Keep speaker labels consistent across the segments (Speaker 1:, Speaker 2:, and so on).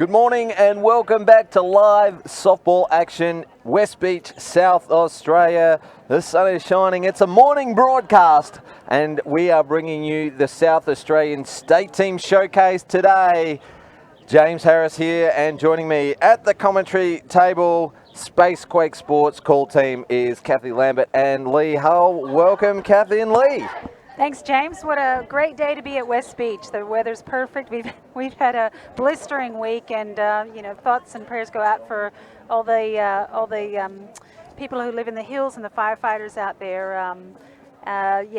Speaker 1: Good morning and welcome back to live softball action, West Beach, South Australia. The sun is shining. It's a morning broadcast and we are bringing you the South Australian State Team Showcase today. James Harris here, and joining me at the commentary table, Spacequake Sports call team is Kathy Lambert and Lee Hull. Welcome, Kathy and Lee.
Speaker 2: Thanks, James. What a great day to be at West Beach. The weather's perfect. We've had a blistering week, and thoughts and prayers go out for all the people who live in the hills and the firefighters out there.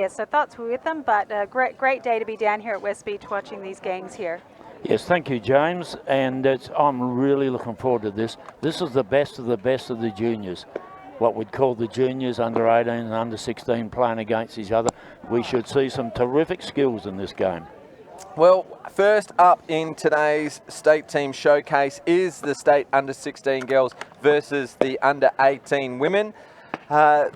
Speaker 2: So thoughts were with them, but a great day to be down here at West Beach watching these games here.
Speaker 3: Yes, thank you, James, and I'm really looking forward to this. This is the best of the juniors. What we'd call the juniors, under 18 and under 16, playing against each other. We should see some terrific skills in this game.
Speaker 1: Well, first up in today's State Team Showcase is the State under 16 girls versus the under 18 women.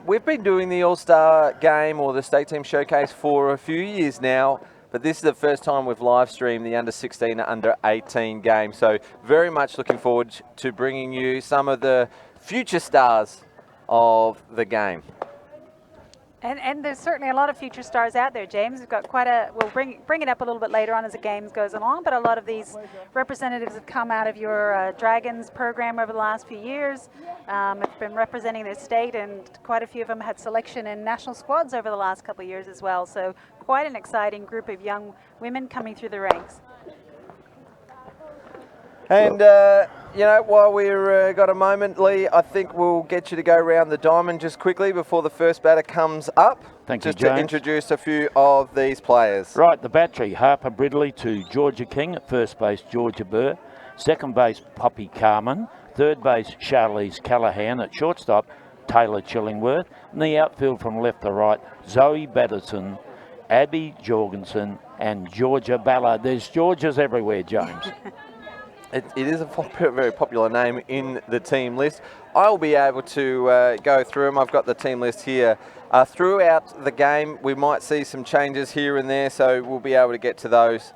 Speaker 1: We've been doing the All-Star game or the State Team Showcase for a few years now, but this is the first time we've live streamed the under 16 and under 18 game. So very much looking forward to bringing you some of the future stars of the game.
Speaker 2: And there's certainly a lot of future stars out there, James. We've got quite a, we'll bring it up a little bit later on as the game goes along, but a lot of these representatives have come out of your Dragons program over the last few years. Have been representing their state, and quite a few of them had selection in national squads over the last couple of years as well. So quite an exciting group of young women coming through the ranks.
Speaker 1: And, while we've got a moment, Lee, I think we'll get you to go around the diamond just quickly before the first batter comes up.
Speaker 3: Thank you,
Speaker 1: Just to introduce a few of these players.
Speaker 3: Right, the battery, Harper Bridley to Georgia King. At first base, Georgia Burr. Second base, Poppy Carman. Third base, Charlize Callahan. At shortstop, Taylor Chillingworth. In the outfield from left to right, Zoe Batterson, Abby Jorgensen, and Georgia Ballard. There's Georgias everywhere, James.
Speaker 1: It is a very popular name in the team list. I'll be able to go through them. I've got the team list here. Throughout the game, we might see some changes here and there, so we'll be able to get to those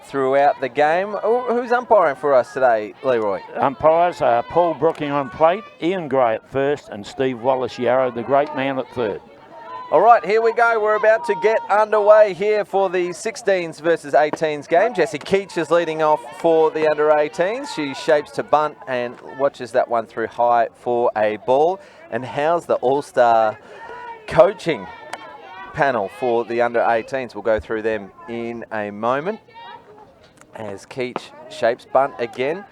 Speaker 1: throughout the game. Who's umpiring for us today, Leroy?
Speaker 3: Umpires are Paul Brooking on plate, Ian Gray at first, and Steve Wallace-Yarrow, the great man, at third.
Speaker 1: All right, here we go. We're about to get underway here for the 16s versus 18s game. Jessie Keach is leading off for the under 18s. She shapes to bunt and watches that one through high for a ball. And how's the all-star coaching panel for the under 18s? We'll go through them in a moment. As Keach shapes bunt again.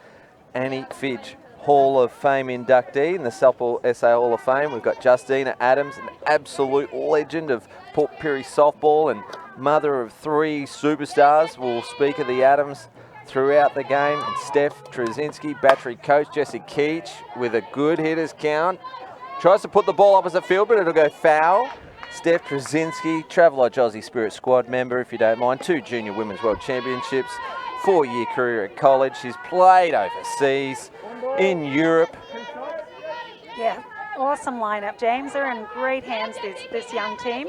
Speaker 1: Annie Fidge, Hall of Fame inductee in the Softball SA Hall of Fame. We've got Justina Adams, an absolute legend of Port Pirie softball and mother of three superstars. We'll speak of the Adams throughout the game. And Steph Trzynski, battery coach. Jessie Keach with a good hitters count. Tries to put the ball up as a field, but it'll go foul. Steph Trzynski, Travelodge Aussie Spirit squad member, if you don't mind. 2 Junior Women's World Championships. 4-year career at college. She's played overseas, in Europe.
Speaker 2: Yeah, awesome lineup, James. They're in great hands, this young team.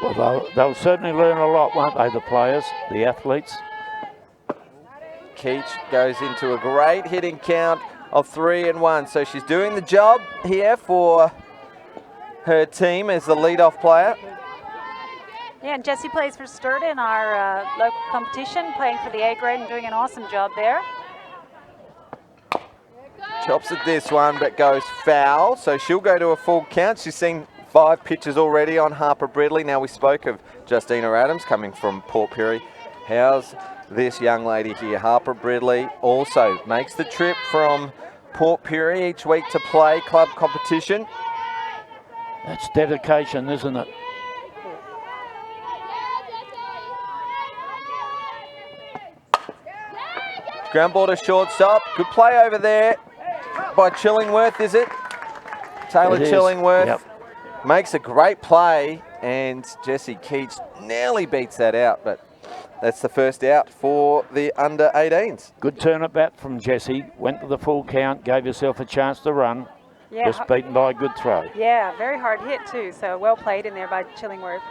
Speaker 3: Well, they'll certainly learn a lot, won't they, the players, the athletes?
Speaker 1: Keach goes into a great hitting count of 3-1. So she's doing the job here for her team as the leadoff player.
Speaker 2: Yeah, and Jessie plays for Sturda in our local competition, playing for the A grade and doing an awesome job there.
Speaker 1: Chops at this one, but goes foul. So she'll go to a full count. She's seen 5 pitches already on Harper Bridley. Now we spoke of Justina Adams coming from Port Pirie. How's this young lady here? Harper Bridley also makes the trip from Port Pirie each week to play club competition.
Speaker 3: That's dedication, isn't it?
Speaker 1: Ground ball to shortstop. Good play over there by Chillingworth, is it? Taylor Chillingworth makes a great play, and Jessie Keach nearly beats that out, but that's the first out for the under 18s.
Speaker 3: Good turn at bat from Jessie. Went to the full count, gave herself a chance to run.
Speaker 2: Yeah.
Speaker 3: Just beaten by a good throw.
Speaker 2: Yeah, very hard hit too, so well played in there by Chillingworth.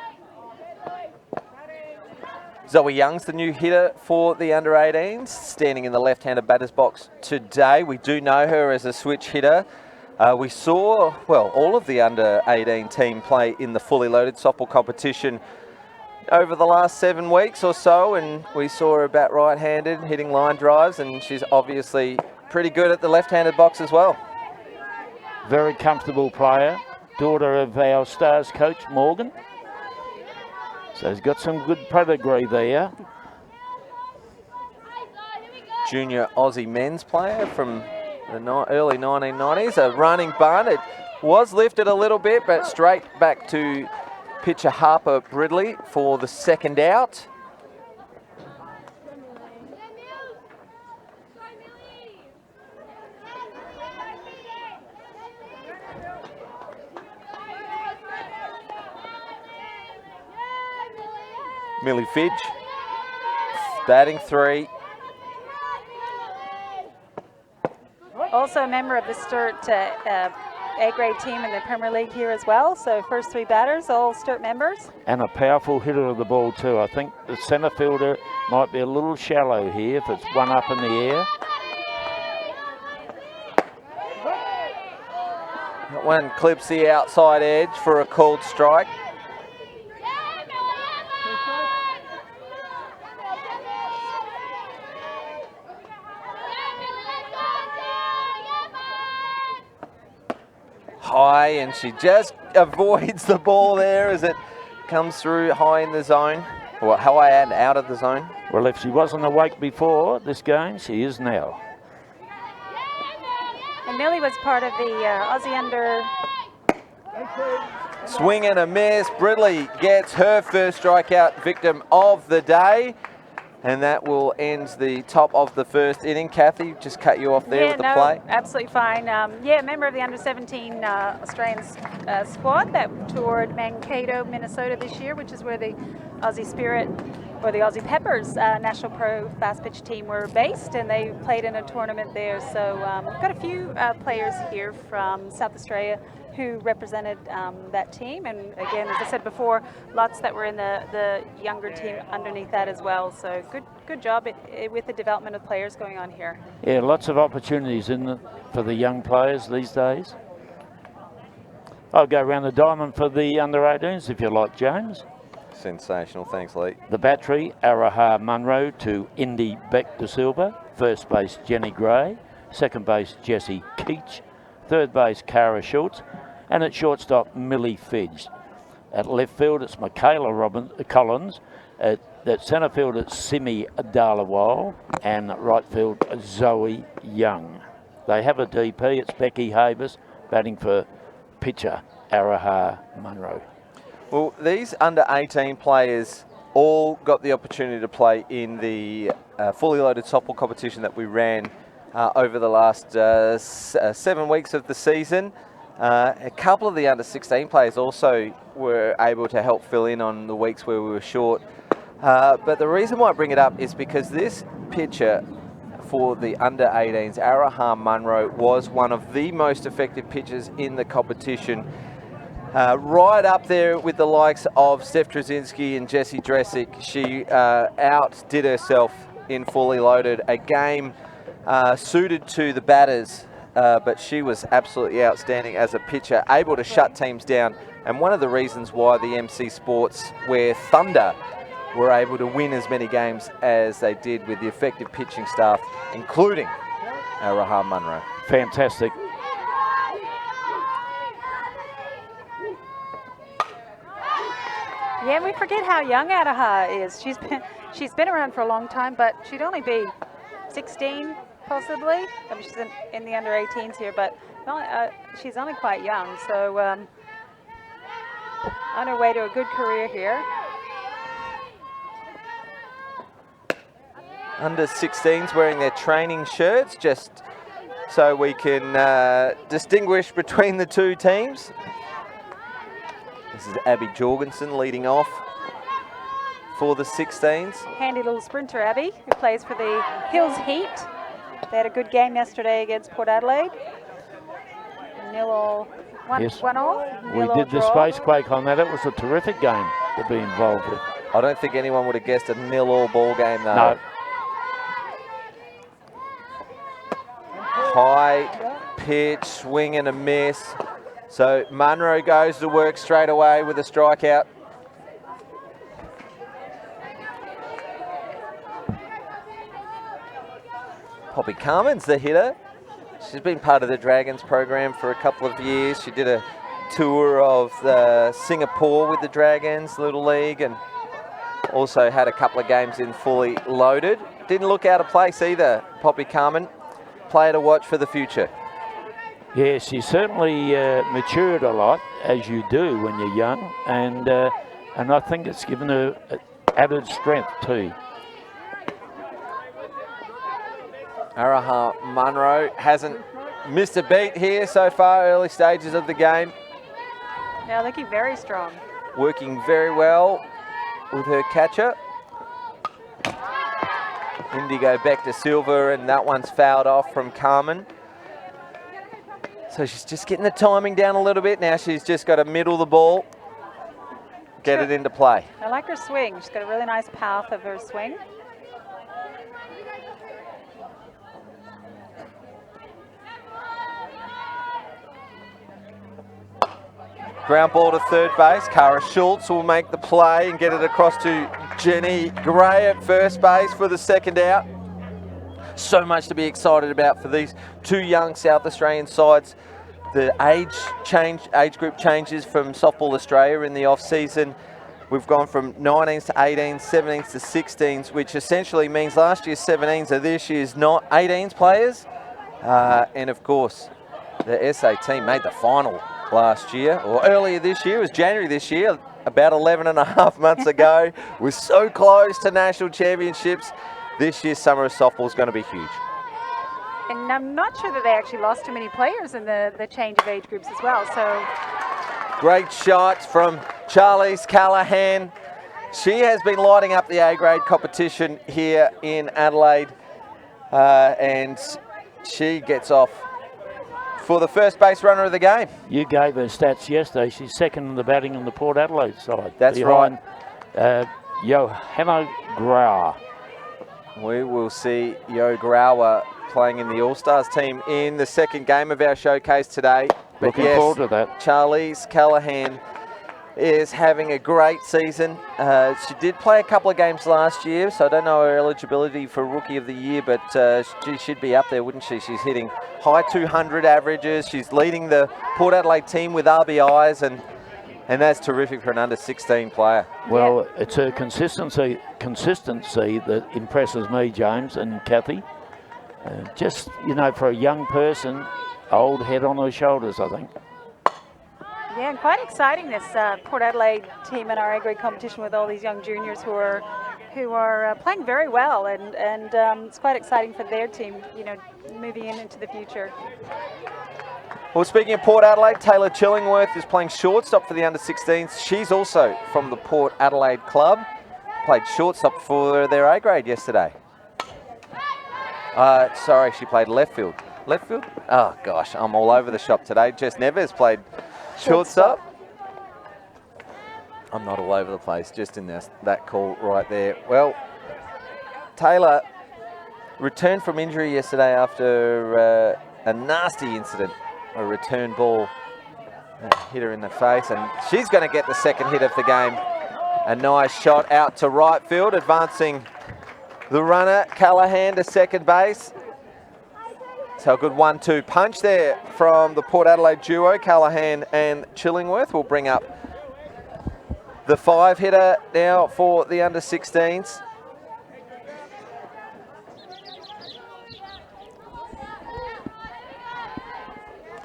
Speaker 1: Zoe Young's the new hitter for the under-18s, standing in the left-handed batter's box today. We do know her as a switch hitter. We saw, well, all of the under-18 team play in the fully loaded softball competition over the last 7 weeks or so, and we saw her bat right-handed, hitting line drives, and she's obviously pretty good at the left-handed box as well.
Speaker 3: Very comfortable player, daughter of our Stars coach, Morgan. So he's got some good pedigree there.
Speaker 1: Junior Aussie men's player from the early 1990s, a running bunt. It was lifted a little bit, but straight back to pitcher Harper Bridley for the second out. Millie Fidge, batting 3.
Speaker 2: Also a member of the Sturt A-grade team in the Premier League here as well. So first 3 batters, all Sturt members.
Speaker 3: And a powerful hitter of the ball too. I think the centre fielder might be a little shallow here if it's one up in the air.
Speaker 1: That one clips the outside edge for a called strike. High, and she just avoids the ball there as it comes through high in the zone, or high and out of the zone.
Speaker 3: Well, if she wasn't awake before this game, she is now.
Speaker 2: And Millie was part of the Aussie under.
Speaker 1: Swing and a miss. Bridley gets her first strikeout victim of the day. And that will end the top of the first inning. Kathy, just cut you off there with the play.
Speaker 2: Absolutely fine. Yeah, member of the under-17 Australian squad that toured Mankato, Minnesota this year, which is where the Aussie Spirit or the Aussie Peppers National Pro Fast Pitch team were based, and they played in a tournament there. So we've got a few players here from South Australia who represented that team, and again, as I said before, lots that were in the younger team underneath that as well. So good job with the development of players going on here.
Speaker 3: Yeah, lots of opportunities for the young players these days. I'll go around the diamond for the under-18s if you like, James.
Speaker 1: Sensational, thanks Lee.
Speaker 3: The battery, Araha Munro to Indy Beck de Silva. First base, Jenny Gray. Second base, Jessie Keach. Third base, Cara Schultz. And at shortstop, Millie Fidge. At left field, it's Michaela Collins. At centre field, it's Simi Dalawal. And at right field, Zoe Young. They have a DP, it's Becky Havers, batting for pitcher Araha Munro.
Speaker 1: Well, these under-18 players all got the opportunity to play in the fully loaded softball competition that we ran over the last 7 weeks of the season. A couple of the under-16 players also were able to help fill in on the weeks where we were short. But the reason why I bring it up is because this pitcher for the under-18s, Araha Munro, was one of the most effective pitchers in the competition. Right up there with the likes of Steph Trzynski and Jessie Dresick. She outdid herself in fully loaded, a game suited to the batters, but she was absolutely outstanding as a pitcher, able to shut teams down, and one of the reasons why the MC Sports Wear Thunder were able to win as many games as they did with the effective pitching staff, including Araha Munro.
Speaker 3: Fantastic.
Speaker 2: Yeah, and we forget how young Araha is. She's been around for a long time, but she'd only be 16 possibly. I mean, she's in the under-18s here, but she's only quite young. So on her way to a good career here.
Speaker 1: Under-16s wearing their training shirts just so we can distinguish between the two teams. This is Abby Jorgensen leading off for the 16s.
Speaker 2: Handy little sprinter, Abby, who plays for the Hills Heat. They had a good game yesterday against Port Adelaide. Nil all, one all.
Speaker 3: We did the space quake on that. It was a terrific game to be involved with.
Speaker 1: I don't think anyone would have guessed a 0-all ball game though.
Speaker 3: No.
Speaker 1: High pitch, swing and a miss. So Munro goes to work straight away with a strikeout. Poppy Carmen's the hitter. She's been part of the Dragons program for a couple of years. She did a tour of Singapore with the Dragons Little League and also had a couple of games in fully loaded. Didn't look out of place either, Poppy Carmen. Player to watch for the future.
Speaker 3: Yeah, she certainly matured a lot, as you do when you're young, and I think it's given her added strength too.
Speaker 1: Araha Munro hasn't missed a beat here so far, early stages of the game.
Speaker 2: Yeah, looking very strong.
Speaker 1: Working very well with her catcher. Indigo back to Silver, and that one's fouled off from Carmen. So she's just getting the timing down a little bit. Now she's just got to middle the ball, get it into play.
Speaker 2: I like her swing. She's got a really nice path of her swing.
Speaker 1: Ground ball to third base. Cara Schultz will make the play and get it across to Jenny Gray at first base for the second out. So much to be excited about for these two young South Australian sides. The age group changes from Softball Australia in the off season. We've gone from 19s to 18s, 17s to 16s, which essentially means last year's 17s are this year's not 18s players. And of course, the SA team made the final last year, or earlier this year. It was January this year, about 11 and a half months ago. We're so close to national championships. This year's summer of softball is going to be huge.
Speaker 2: And I'm not sure that they actually lost too many players in the change of age groups as well. So
Speaker 1: great shots from Charlize Callahan. She has been lighting up the A-grade competition here in Adelaide, and she gets off for the first base runner of the game.
Speaker 3: You gave her stats yesterday. She's second in the batting on the Port Adelaide side.
Speaker 1: That's
Speaker 3: behind, right. Johanna Grauer.
Speaker 1: We will see Yo Grauer playing in the All-Stars team in the second game of our showcase today. But
Speaker 3: Looking
Speaker 1: yes,
Speaker 3: forward to that.
Speaker 1: Charlize Callahan is having a great season. She did play a couple of games last year, so I don't know her eligibility for Rookie of the Year, but she should be up there, wouldn't she? She's hitting high 200 averages. She's leading the Port Adelaide team with RBIs, and that's terrific for an under-16 player.
Speaker 3: Well, it's her consistency that impresses me, James and Kathy. Just, you know, for a young person, old head on her shoulders, I think.
Speaker 2: yeah, and quite exciting, this Port Adelaide team in our A-grade competition with all these young juniors who are playing very well, and it's quite exciting for their team, you know, moving into the future.
Speaker 1: Well, speaking of Port Adelaide, Taylor Chillingworth is playing shortstop for the under-16s. She's also from the Port Adelaide club. Played shortstop for their A-grade yesterday. Sorry, she played left field. Left field? Oh, gosh, I'm all over the shop today. Jess Neves played shortstop. I'm not all over the place, just in that call right there. Well, Taylor returned from injury yesterday after a nasty incident. A return ball hit her in the face, and she's going to get the second hit of the game. A nice shot out to right field, advancing the runner, Callahan, to second base. So a good 1-2 punch there from the Port Adelaide duo. Callahan and Chillingworth will bring up the 5-hitter now for the under-16s.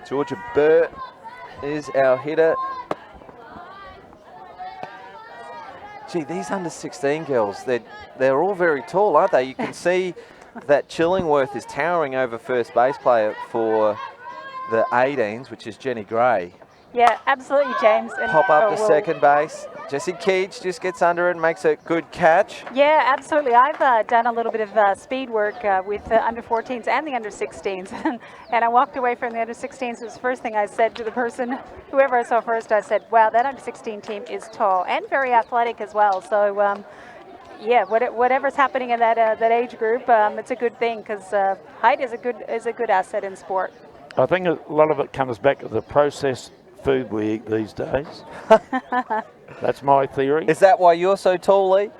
Speaker 1: Georgia Burr is our hitter. Gee, these under-16 girls, they're all very tall, aren't they? You can see that Chillingworth is towering over first base player for the 18s, which is Jenny Gray.
Speaker 2: Yeah, absolutely, James. And,
Speaker 1: Pop up to
Speaker 2: well,
Speaker 1: second base. Jessie Keach just gets under it and makes a good catch.
Speaker 2: Yeah, absolutely. I've done a little bit of speed work with the under 14s and the under 16s. And I walked away from the under 16s. It was the first thing I said to the person, whoever I saw first, I said, wow, that under 16 team is tall and very athletic as well. So, yeah, whatever's happening in that age group, it's a good thing because height is a good asset in sport.
Speaker 3: I think a lot of it comes back to the processed food we eat these days. That's my theory.
Speaker 1: Is that why you're so tall, Lee?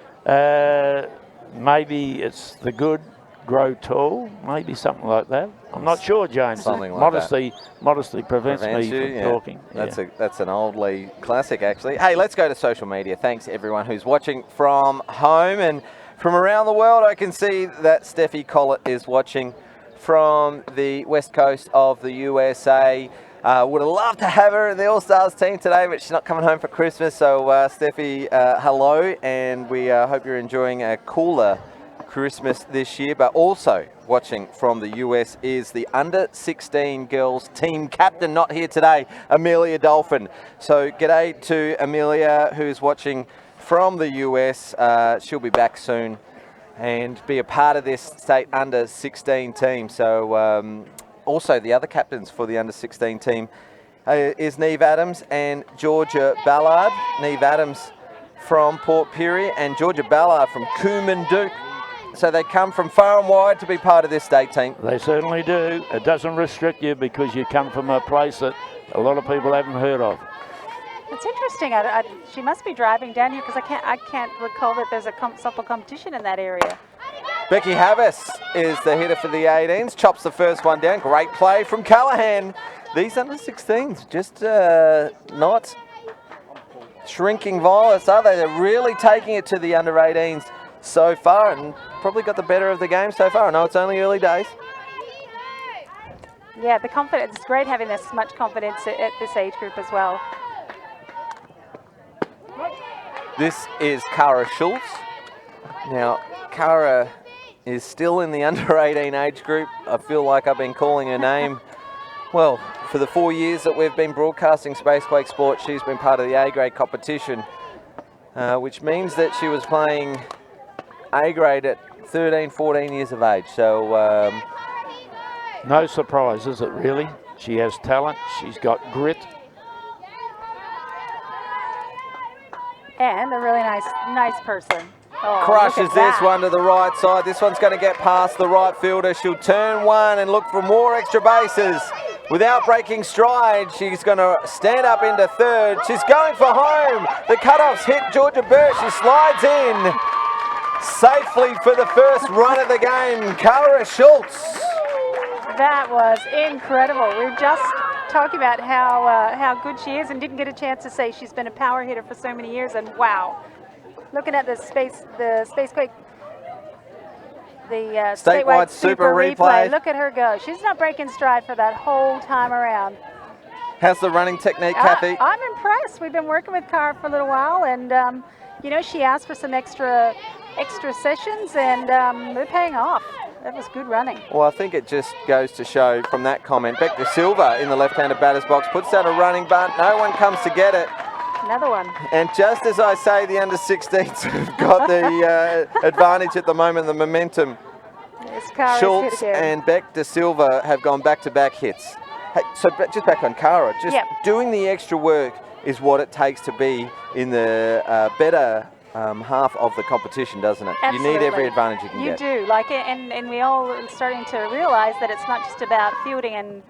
Speaker 3: Maybe it's the good grow tall, maybe something like that. I'm not sure, James.
Speaker 1: Something like
Speaker 3: Modesty prevents me from talking.
Speaker 1: That's an old Lee classic, actually. Hey, let's go to social media. Thanks, everyone who's watching from home and from around the world. I can see that Steffi Collett is watching from the west coast of the USA. Would have loved to have her in the All-Stars team today, but she's not coming home for Christmas. So, Steffi, hello, and we hope you're enjoying a cooler Christmas this year. But also watching from the US is the under-16 girls team captain, not here today, Amelia Dolphin. So, g'day to Amelia, who's watching from the US. She'll be back soon and be a part of this state under-16 team. So, also, the other captains for the under-16 team is Neve Adams and Georgia Ballard. Neve Adams from Port Pirie and Georgia Ballard from Coomanduk. So they come from far and wide to be part of this state team.
Speaker 3: They certainly do. It doesn't restrict you because you come from a place that a lot of people haven't heard of.
Speaker 2: It's interesting. She must be driving down here because I can't recall that there's a softball competition in that area.
Speaker 1: Becky Havas is the hitter for the 18s. Chops the first one down. Great play from Callahan. These under-16s just not shrinking violets, are they? They're really taking it to the under-18s so far and probably got the better of the game so far. I know it's only early days.
Speaker 2: Yeah, the confidence. It's great having this much confidence at this age group as well.
Speaker 1: This is Cara Schultz. Now, Cara is still in the under-18 age group. I feel like I've been calling her name. Well, for the 4 years that we've been broadcasting Spacequake Sport, she's been part of the A-grade competition, which means that she was playing A-grade at 13, 14 years of age. So,
Speaker 3: no surprise, is it really? She has talent. She's got grit.
Speaker 2: And a really nice person. Oh,
Speaker 1: crushes this one to the right side. This one's going to get past the right fielder. She'll turn one and look for more extra bases. Without breaking stride, she's going to stand up into third. She's going for home. The cutoffs hit Georgia Burr. She slides in safely for the first run of the game. Cara Schultz.
Speaker 2: That was incredible. We were just talking about how good she is and didn't get a chance to say she's been a power hitter for so many years, and wow. Looking at the Spacequake, the statewide super replay. Look at her go. She's not breaking stride for that whole time around.
Speaker 1: How's the running technique, Kathy?
Speaker 2: I'm impressed. We've been working with Cara for a little while, and you know, she asked for some extra sessions, and they're paying off. That was good running.
Speaker 1: Well, I think it just goes to show from that comment. Beck De Silva in the left-handed batter's box puts down a running bunt. No one comes to get it.
Speaker 2: Another one.
Speaker 1: And just as I say, the under-16s have got the advantage at the moment, the momentum.
Speaker 2: Yes,
Speaker 1: Schultz and Beck De Silva have gone back-to-back hits. Hey, so just back on Cara, just doing the extra work is what it takes to be in the better half of the competition, doesn't it?
Speaker 2: Absolutely.
Speaker 1: You need every advantage you can get.
Speaker 2: You do, like, and we all are starting to realize that it's not just about fielding and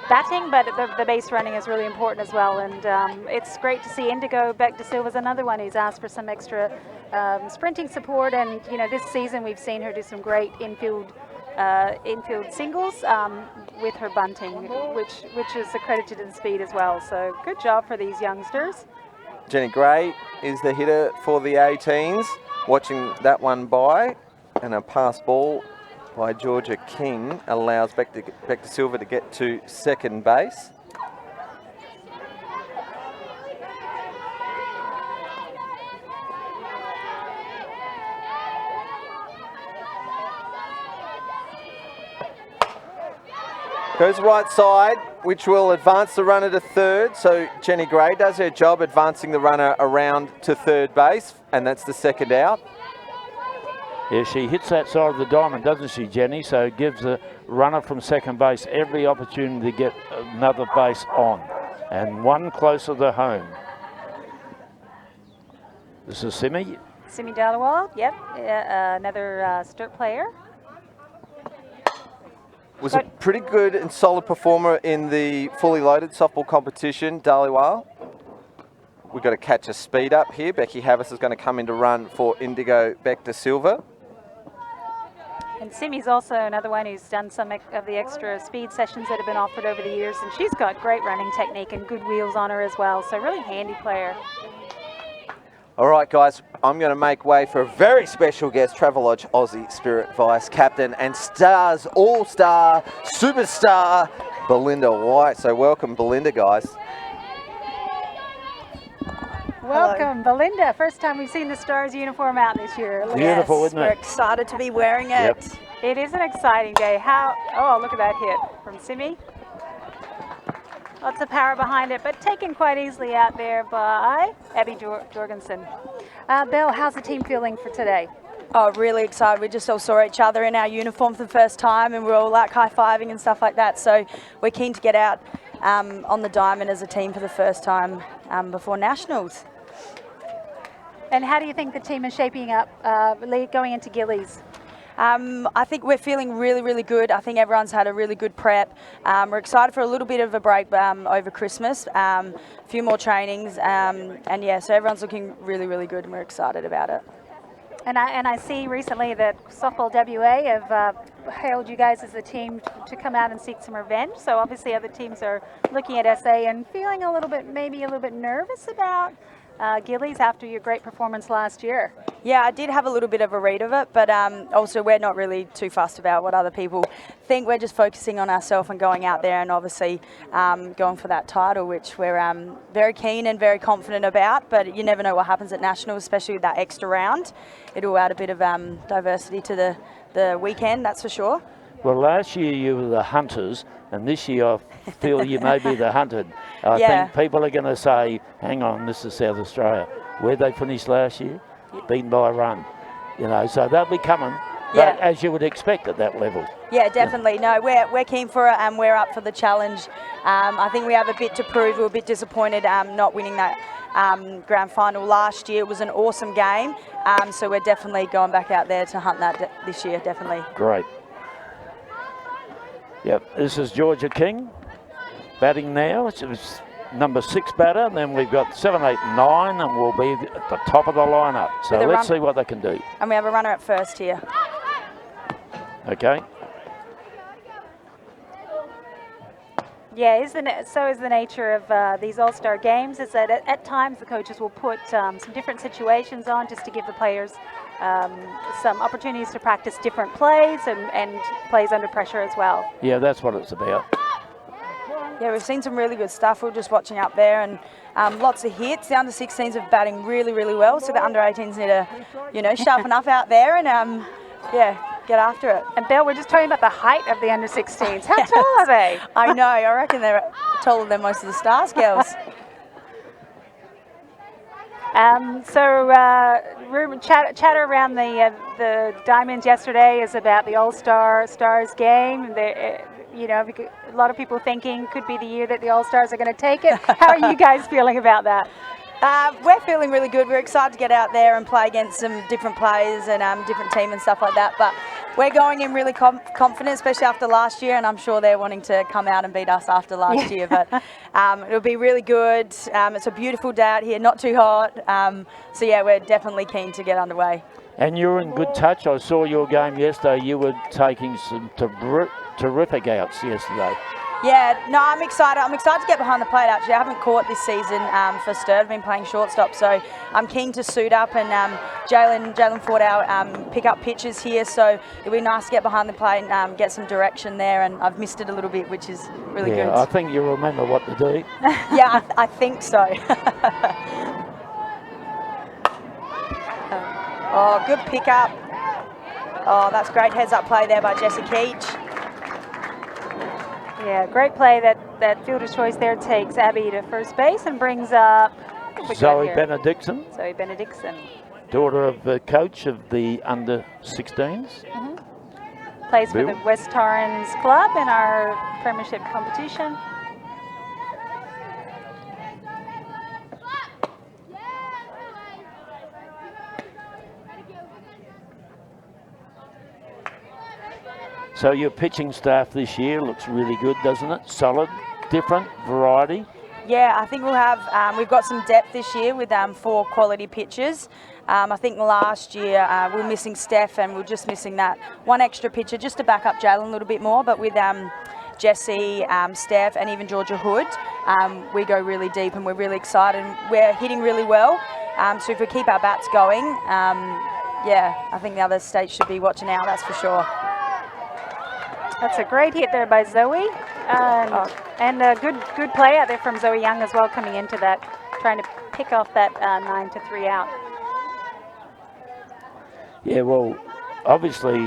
Speaker 2: batting, but the base running is really important as well. And it's great to see Indigo. Beck De Silva's another one who's asked for some extra sprinting support. And you know, this season we've seen her do some great infield singles with her bunting, which is accredited in speed as well. So good job for these youngsters.
Speaker 1: Jenny Gray is the hitter for the 18s. Watching that one by, and a pass ball by Georgia King allows Beck De Silva to get to second base. Goes right side which will advance the runner to third. So Jenny Gray does her job advancing the runner around to third base, and that's the second out.
Speaker 3: Yeah, she hits that side of the diamond, doesn't she, Jenny? So it gives the runner from second base every opportunity to get another base on. And one closer to home. This is Simi.
Speaker 2: Simi Dalawal, yep, another Sturt player.
Speaker 1: Was a pretty good and solid performer in the fully loaded softball competition, Dhaliwal. We've got to catch a speed up here. Becky Havas is going to come in to run for Indigo Beck Silva.
Speaker 2: And Simi's also another one who's done some of the extra speed sessions that have been offered over the years, and she's got great running technique and good wheels on her as well, so really handy player.
Speaker 1: All right, guys, I'm going to make way for a very special guest, Travelodge Aussie Spirit Vice Captain and Stars All-Star Superstar, Belinda White. So welcome, Belinda, guys.
Speaker 2: Welcome, Belinda. First time we've seen the Stars uniform out this year.
Speaker 3: Beautiful, isn't it?
Speaker 4: We're excited to be wearing it.
Speaker 3: Yep.
Speaker 2: It is an exciting day. Oh, look at that hit from Simi. Lots of power behind it, but taken quite easily out there by Abby Jorgensen. Belle, how's the team feeling for today?
Speaker 4: Oh, really excited. We just all saw each other in our uniform for the first time, and we're all like high-fiving and stuff like that. So we're keen to get out on the diamond as a team for the first time before Nationals.
Speaker 2: And how do you think the team is shaping up going into Gillies?
Speaker 4: I think we're feeling really, really good. I think everyone's had a really good prep. We're excited for a little bit of a break over Christmas, a few more trainings, and yeah, so everyone's looking really, really good, and we're excited about it.
Speaker 2: And I see recently that Softball WA have hailed you guys as a team to come out and seek some revenge. So obviously other teams are looking at SA and feeling maybe a little bit nervous about Gillies after your great performance last year.
Speaker 4: Yeah, I did have a little bit of a read of it, but also we're not really too fussed about what other people think. We're just focusing on ourselves and going out there and obviously going for that title, which we're very keen and very confident about, but you never know what happens at Nationals, especially with that extra round. It'll add a bit of diversity to the weekend, that's for sure.
Speaker 3: Well, last year you were the hunters, and this year I feel you may be the hunted. I think people are going to say, hang on, this is South Australia. Where'd they finish last year? Beaten by a run. You know, so they'll be coming, but as you would expect at that level.
Speaker 4: Yeah, definitely. No, we're keen for it, and we're up for the challenge. I think we have a bit to prove. We were a bit disappointed not winning that grand final last year. It was an awesome game, so we're definitely going back out there to hunt that this year, definitely.
Speaker 3: Great. Yep, this is Georgia King batting now. It's number 6 batter, and then we've got 7, 8, 9, and we'll be at the top of the lineup. So let's see what they can do.
Speaker 4: And we have a runner at first here.
Speaker 3: Okay.
Speaker 2: Yeah, so is the nature of these all-star games, is that at times the coaches will put some different situations on just to give the players some opportunities to practice different plays and plays under pressure as well.
Speaker 3: Yeah, that's what it's about.
Speaker 4: Yeah, we've seen some really good stuff. We're just watching up there, and lots of hits. The under 16s are batting really, really well, so the under 18s need to, sharpen up out there and, get after it.
Speaker 2: And Bill, we're just talking about the height of the under 16s. How tall are they?
Speaker 4: I know. I reckon they're taller than most of the Stars girls.
Speaker 2: Chatter around the Diamonds yesterday is about the All-Stars game. A lot of people thinking could be the year that the All-Stars are going to take it. How are you guys feeling about that?
Speaker 4: We're feeling really good. We're excited to get out there and play against some different players and different team and stuff like that. But we're going in really confident, especially after last year, and I'm sure they're wanting to come out and beat us after last year. But it'll be really good. It's a beautiful day out here, not too hot. So yeah, we're definitely keen to get underway.
Speaker 3: And you're in good touch. I saw your game yesterday. You were taking some terrific outs yesterday.
Speaker 4: Yeah, no, I'm excited. I'm excited to get behind the plate, actually. I haven't caught this season for Sturt. I've been playing shortstop, so I'm keen to suit up. And Jalen Ford out pick up pitches here, so it'll be nice to get behind the plate and get some direction there. And I've missed it a little bit, which is really good.
Speaker 3: I think you remember what to do.
Speaker 4: Yeah, I think so. Oh, good pickup. Oh, that's great heads-up play there by Jessie Keach.
Speaker 2: Yeah, great play that that fielder's choice there takes Abby to first base and brings up
Speaker 3: Zoe Benedictson,
Speaker 2: Zoe Benedictson,
Speaker 3: daughter of the coach of the under-16s.
Speaker 2: plays for the West Torrens Club in our premiership competition.
Speaker 3: So your pitching staff this year looks really good, doesn't it? Solid, different, variety.
Speaker 4: Yeah, I think we'll have, we've got some depth this year with 4 quality pitchers. I think last year we were missing Steph and we were just missing that one extra pitcher just to back up Jalen a little bit more. But with Jessie, Steph and even Georgia Hood, we go really deep and we're really excited. We're hitting really well. So if we keep our bats going, yeah, I think the other states should be watching out, that's for sure.
Speaker 2: That's a great hit there by Zoe. And a good play out there from Zoe Young as well, coming into that, trying to pick off that 9-3 out.
Speaker 3: Yeah, well, obviously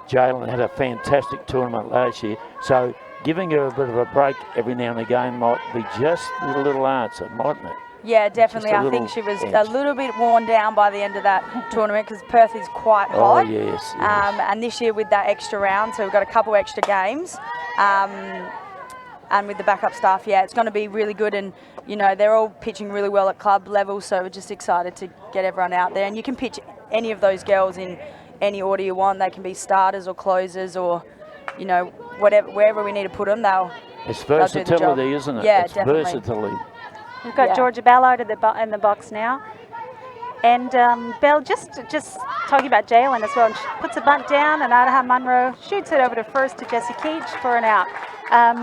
Speaker 3: Jalen had a fantastic tournament last year, so giving her a bit of a break every now and again might be just a little answer, mightn't it?
Speaker 4: Yeah, definitely. I think she was a little bit worn down by the end of that tournament because Perth is quite hot.
Speaker 3: Oh, yes.
Speaker 4: And this year with that extra round, so we've got a couple extra games. And with the backup staff, yeah, it's going to be really good. And, you know, they're all pitching really well at club level, so we're just excited to get everyone out there. And you can pitch any of those girls in any order you want. They can be starters or closers or, you know, whatever, wherever we need to put them,
Speaker 3: it's versatility, isn't it?
Speaker 4: Yeah,
Speaker 3: it's
Speaker 4: definitely.
Speaker 3: versatility.
Speaker 2: We've got Georgia Ballard in the box now. And Belle, just talking about Jalen as well, and she puts a bunt down, and Adaha Munro shoots it over to first to Jessie Keach for an out.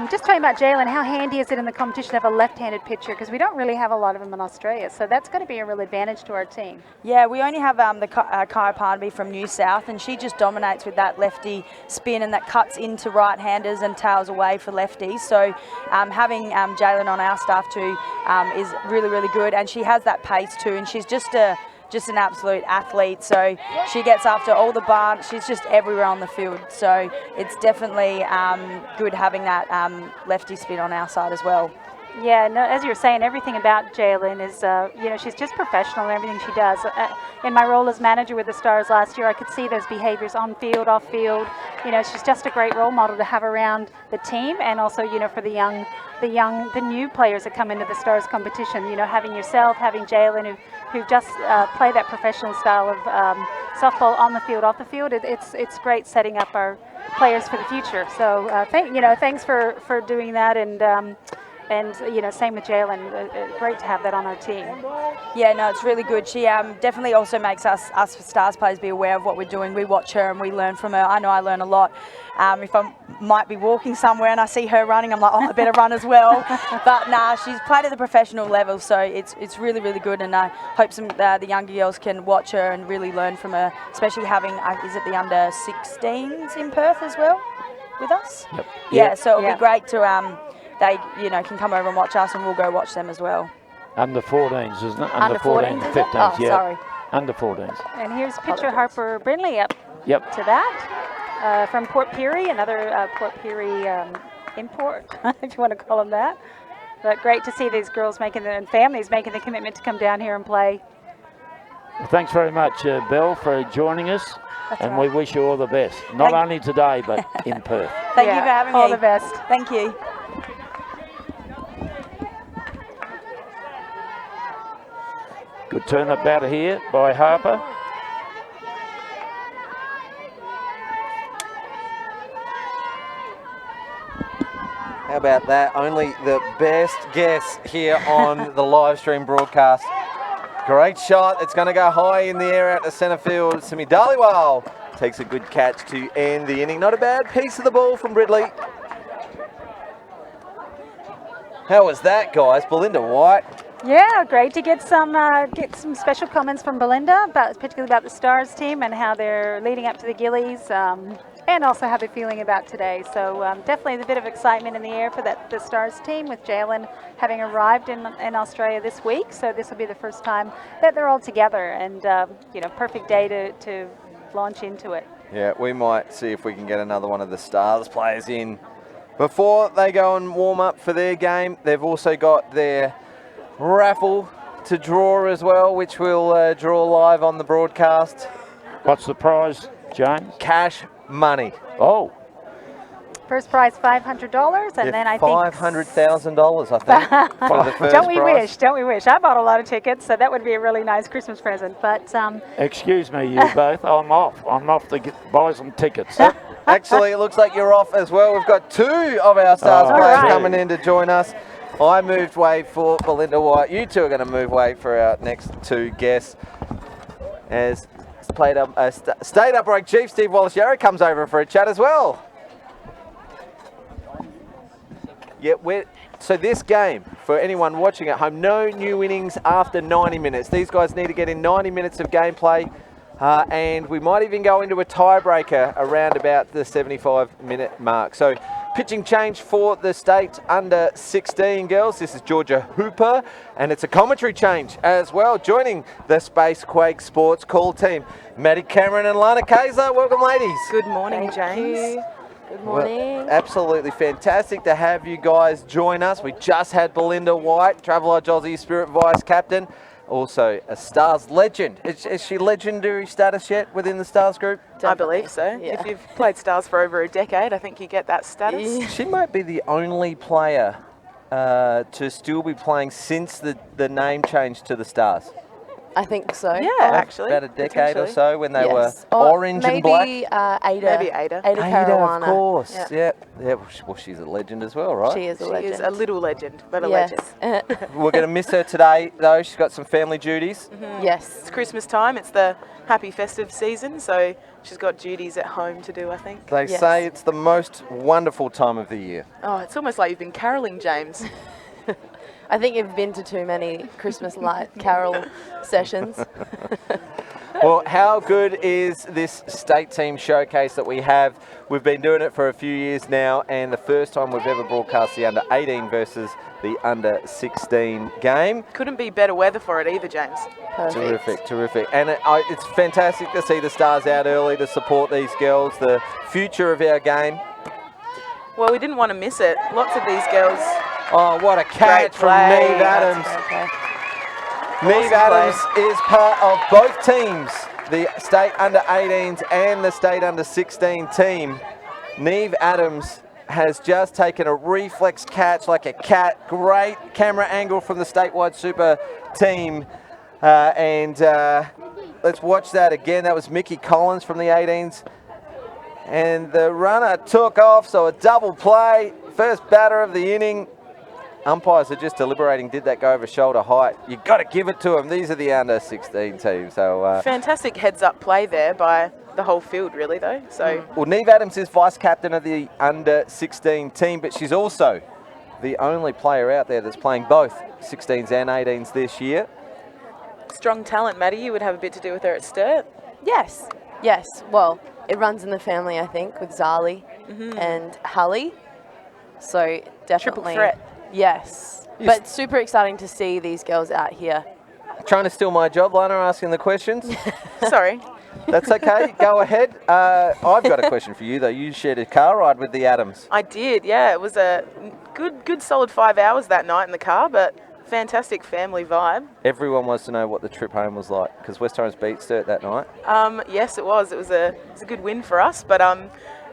Speaker 2: Just talking about Jalen, how handy is it in the competition to have a left-handed pitcher? Because we don't really have a lot of them in Australia, so that's going to be a real advantage to our team.
Speaker 4: Yeah, we only have the Kaya Parnaby from New South, and she just dominates with that lefty spin, and that cuts into right-handers and tails away for lefties. So having Jalen on our staff too is really, really good, and she has that pace too, and she's just an absolute athlete. So she gets after all the bunts. She's just everywhere on the field. So it's definitely good having that lefty spin on our side as well.
Speaker 2: Yeah, no, as you were saying, everything about Jalen is, you know, she's just professional in everything she does. In my role as manager with the Stars last year, I could see those behaviors on field, off field. You know, she's just a great role model to have around the team, and also, you know, for the new players that come into the Stars competition. You know, having yourself, having Jalen, who just play that professional style of softball on the field, off the field. It's great setting up our players for the future. So thanks for doing that, and you know, same with Jalen. Great to have that on our team.
Speaker 4: Yeah, no, it's really good. She definitely also makes us Stars players be aware of what we're doing. We watch her and we learn from her. I know I learn a lot. If I might be walking somewhere and I see her running, I'm like, oh, I better run as well. But nah, she's played at the professional level, so it's really, really good. And I hope the younger girls can watch her and really learn from her, especially having, is it the under-16's in Perth as well with us?
Speaker 3: Yep.
Speaker 4: Yeah, so it'll be great to they, you know, can come over and watch us, and we'll go watch them as well.
Speaker 3: Under 14s, isn't it?
Speaker 4: Under 14s, 15s,
Speaker 3: oh,
Speaker 4: yeah. Sorry.
Speaker 3: Under 14s.
Speaker 2: And here's pitcher Harper Brindley up to that. From Port Pirie, another Port Pirie import, if you want to call them that. But great to see these girls and families making the commitment to come down here and play.
Speaker 3: Well, thanks very much, Belle, for joining us. And we wish you all the best. Not only today, but in Perth.
Speaker 4: Thank you for having me.
Speaker 2: All the best.
Speaker 4: Thank you.
Speaker 3: Good turn-up batter here by Harper.
Speaker 1: How about that? Only the best guess here on the live stream broadcast. Great shot. It's going to go high in the air out to centre field. Simi Dhaliwal takes a good catch to end the inning. Not a bad piece of the ball from Ridley. How was that, guys? Belinda White.
Speaker 2: Yeah, great to get some special comments from Belinda, particularly about the Stars team and how they're leading up to the Gillies, and also how they're feeling about today. So definitely a bit of excitement in the air for the Stars team, with Jalen having arrived in Australia this week. So this will be the first time that they're all together, and you know, perfect day to launch into it.
Speaker 1: Yeah, we might see if we can get another one of the Stars players in Before they go and warm up for their game, they've also got their raffle to draw as well, which we'll draw live on the broadcast.
Speaker 3: What's the prize, James?
Speaker 1: Cash money.
Speaker 3: Oh,
Speaker 2: First prize $500, and then I think
Speaker 1: $500,000, I think, for the first
Speaker 2: Don't we
Speaker 1: prize.
Speaker 2: wish? Don't we wish? I bought a lot of tickets, so that would be a really nice Christmas present. But
Speaker 3: excuse me, you both. I'm off. I'm off to buy some tickets.
Speaker 1: Actually, it looks like you're off as well. We've got 2 of our Stars
Speaker 3: Oh,
Speaker 1: players
Speaker 2: right.
Speaker 1: coming in to join us. I moved way for Belinda White. You 2 are going to move way for our next 2 guests. As State Upright Chief Steve Wallace-Yarra comes over for a chat as well. Yeah, so this game, for anyone watching at home, no new innings after 90 minutes. These guys need to get in 90 minutes of gameplay, and we might even go into a tiebreaker around about the 75-minute mark. So pitching change for the state under 16 girls. This is Georgia Hooper, and it's a commentary change as well. Joining the Space Quake Sports call team, Maddie Cameron and Lana Kaiser. Welcome, ladies.
Speaker 5: Good morning, James.
Speaker 6: Good morning.
Speaker 1: Well, absolutely fantastic to have you guys join us. We just had Belinda White, Travelodge Aussie Spirit Vice Captain, also a Stars legend. Is she legendary status yet within the Stars group?
Speaker 5: I believe so.
Speaker 6: Yeah.
Speaker 5: If you've played Stars for over a decade, I think you get that status.
Speaker 1: She might be the only player to still be playing since the name change to the Stars.
Speaker 6: I think so.
Speaker 5: Yeah, actually.
Speaker 1: About a decade or
Speaker 5: potentially.
Speaker 1: so when they
Speaker 6: Yes.
Speaker 1: were orange and black.
Speaker 6: Maybe Ada.
Speaker 5: Maybe Ada.
Speaker 6: Ada
Speaker 1: Ada,
Speaker 6: Caruana.
Speaker 1: of course.
Speaker 5: Yeah.
Speaker 1: Yeah. Well, she's a legend as well, right?
Speaker 6: She is a
Speaker 5: She
Speaker 6: legend.
Speaker 5: is a little legend, but a
Speaker 6: yes.
Speaker 5: legend.
Speaker 1: We're going to miss her today, though. She's got some family duties.
Speaker 6: Yes.
Speaker 5: It's Christmas time. It's the happy festive season, so she's got duties at home to do, I think.
Speaker 1: They
Speaker 6: Yes.
Speaker 1: say it's the most wonderful time of the year.
Speaker 5: Oh, it's almost like you've been caroling, James.
Speaker 6: I think you've been to too many Christmas light carol sessions.
Speaker 1: Well, how good is this state team showcase that we have? We've been doing it for a few years now, and the first time we've ever broadcast the under 18 versus the under 16 game.
Speaker 5: Couldn't be better weather for it either, James.
Speaker 6: Perfect.
Speaker 1: Terrific. And it's fantastic to see the Stars out early to support these girls, the future of our game.
Speaker 5: Well, we didn't want to miss it. Lots of these girls.
Speaker 1: Oh, what a catch from
Speaker 5: play.
Speaker 1: Neve Adams.
Speaker 6: Okay.
Speaker 1: Neve Adams is part of both teams, the state under 18s and the state under 16 team. Neve Adams has just taken a reflex catch like a cat. Great camera angle from the statewide super team. Let's watch that again. That was Mickey Collins from the 18s. And the runner took off, so a double play. First batter of the inning. Umpires are just deliberating, did that go over shoulder height? You've got to give it to them. These are the under 16 team. So,
Speaker 5: Fantastic heads-up play there by the whole field, really, though. So
Speaker 1: well, Neve Adams is vice captain of the under 16 team, but she's also the only player out there that's playing both 16s and 18s this year.
Speaker 5: strong talent, Maddie. You would have a bit to do with her at Sturt.
Speaker 6: Yes. Yes. Well, it runs in the family, I think, with Zali and Hallie. So definitely.
Speaker 5: Triple threat.
Speaker 6: Yes. But super exciting to see these girls out here.
Speaker 1: Trying to steal my job, Lana, asking the questions.
Speaker 5: Sorry.
Speaker 1: That's okay. Go ahead. I've got a question for you, though. You shared a car ride with the Adams.
Speaker 5: I did, yeah. It was a good solid 5 hours that night in the car, but fantastic family vibe.
Speaker 1: Everyone wants to know what the trip home was like, because West Torrens beat Sturt that night.
Speaker 5: Yes, it was. It was a good win for us, but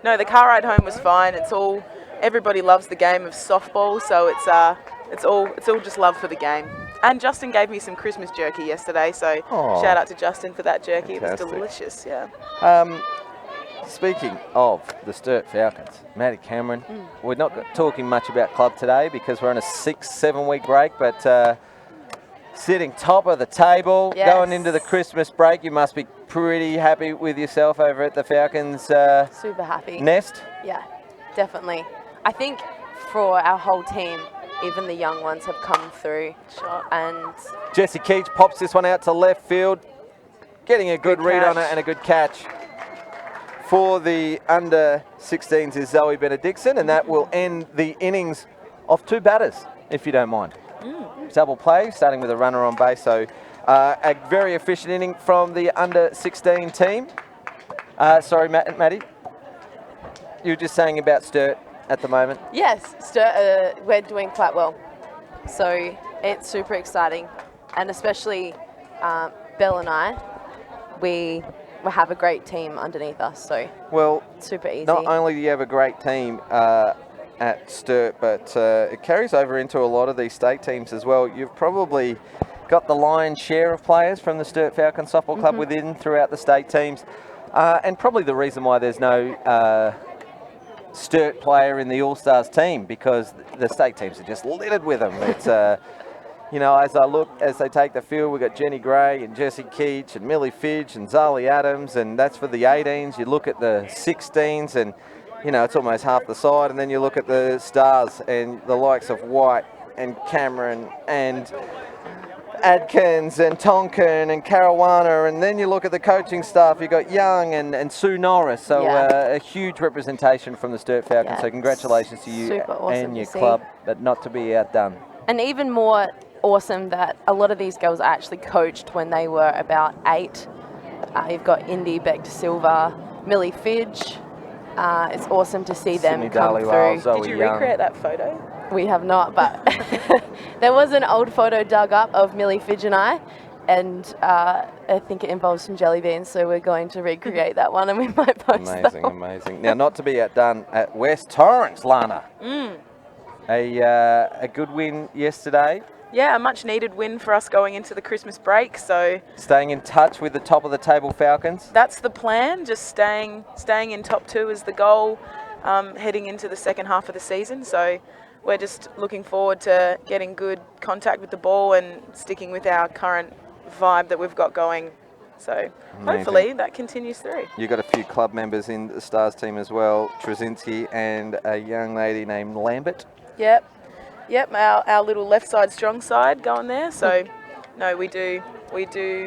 Speaker 5: no, the car ride home was fine. Everybody loves the game of softball, so it's all just love for the game. And Justin gave me some Christmas jerky yesterday, so
Speaker 1: Aw.
Speaker 5: shout out to Justin for that jerky.
Speaker 1: Fantastic.
Speaker 5: It was delicious, yeah.
Speaker 1: Speaking of the Sturt Falcons, Maddie Cameron, we're not talking much about club today because we're on a 6-7 week break, but sitting top of the table,
Speaker 6: Yes.
Speaker 1: going into the Christmas break, you must be pretty happy with yourself over at the Falcons
Speaker 6: Super happy.
Speaker 1: nest.
Speaker 6: Yeah, definitely. I think for our whole team, even the young ones have come through.
Speaker 5: Shot.
Speaker 6: And
Speaker 1: Jesse Keach pops this one out to left field, getting a good read on it
Speaker 5: catch.
Speaker 1: and a good catch. For the under 16s is Zoe Benedictson, and that will end the innings of 2 batters, if you don't mind. Double play, starting with a runner on base, so a very efficient inning from the under 16 team. Sorry, Maddie. You were just saying about Sturt at the moment?
Speaker 6: Yes, we're doing quite well. So it's super exciting. And especially Belle and I, we have a great team underneath us. So
Speaker 1: Well,
Speaker 6: super easy.
Speaker 1: not only do you have a great team at Sturt, but it carries over into a lot of these state teams as well. You've probably got the lion's share of players from the Sturt Falcon Softball Club within throughout the state teams. And probably the reason why there's no Sturt player in the All-Stars team, because the state teams are just littered with them. It's, you know, as they take the field, we've got Jenny Gray and Jessie Keach and Millie Fidge and Zali Adams, and that's for the 18s. You look at the 16s and, you know, it's almost half the side, and then you look at the stars and the likes of White and Cameron and Adkins and Tonkin and Caruana, and then you look at the coaching staff, you've got Young and Sue Norris, so a huge representation from the Sturt Falcons, so congratulations to you and your club, but not to be outdone.
Speaker 6: And even more awesome that a lot of these girls actually coached when they were about 8. You've got Indy Beck de Silva, Millie Fidge. It's awesome to see them come through.
Speaker 5: Did you recreate that photo?
Speaker 6: We have not, but there was an old photo dug up of Millie Fidge and I think it involves some jelly beans, so we're going to recreate that one and we might post that.
Speaker 1: Amazing. Now, not to be outdone at West Torrens, Lana. A good win yesterday.
Speaker 5: Yeah, a much needed win for us going into the Christmas break. So
Speaker 1: staying in touch with the top of the table Falcons.
Speaker 5: That's the plan. Just staying in top 2 is the goal, heading into the second half of the season. So we're just looking forward to getting good contact with the ball and sticking with our current vibe that we've got going. So hopefully that continues through.
Speaker 1: You've got a few club members in the Stars team as well, Trzynski and a young lady named Lambert.
Speaker 5: Yep, our little left side, strong side going there. So no, we do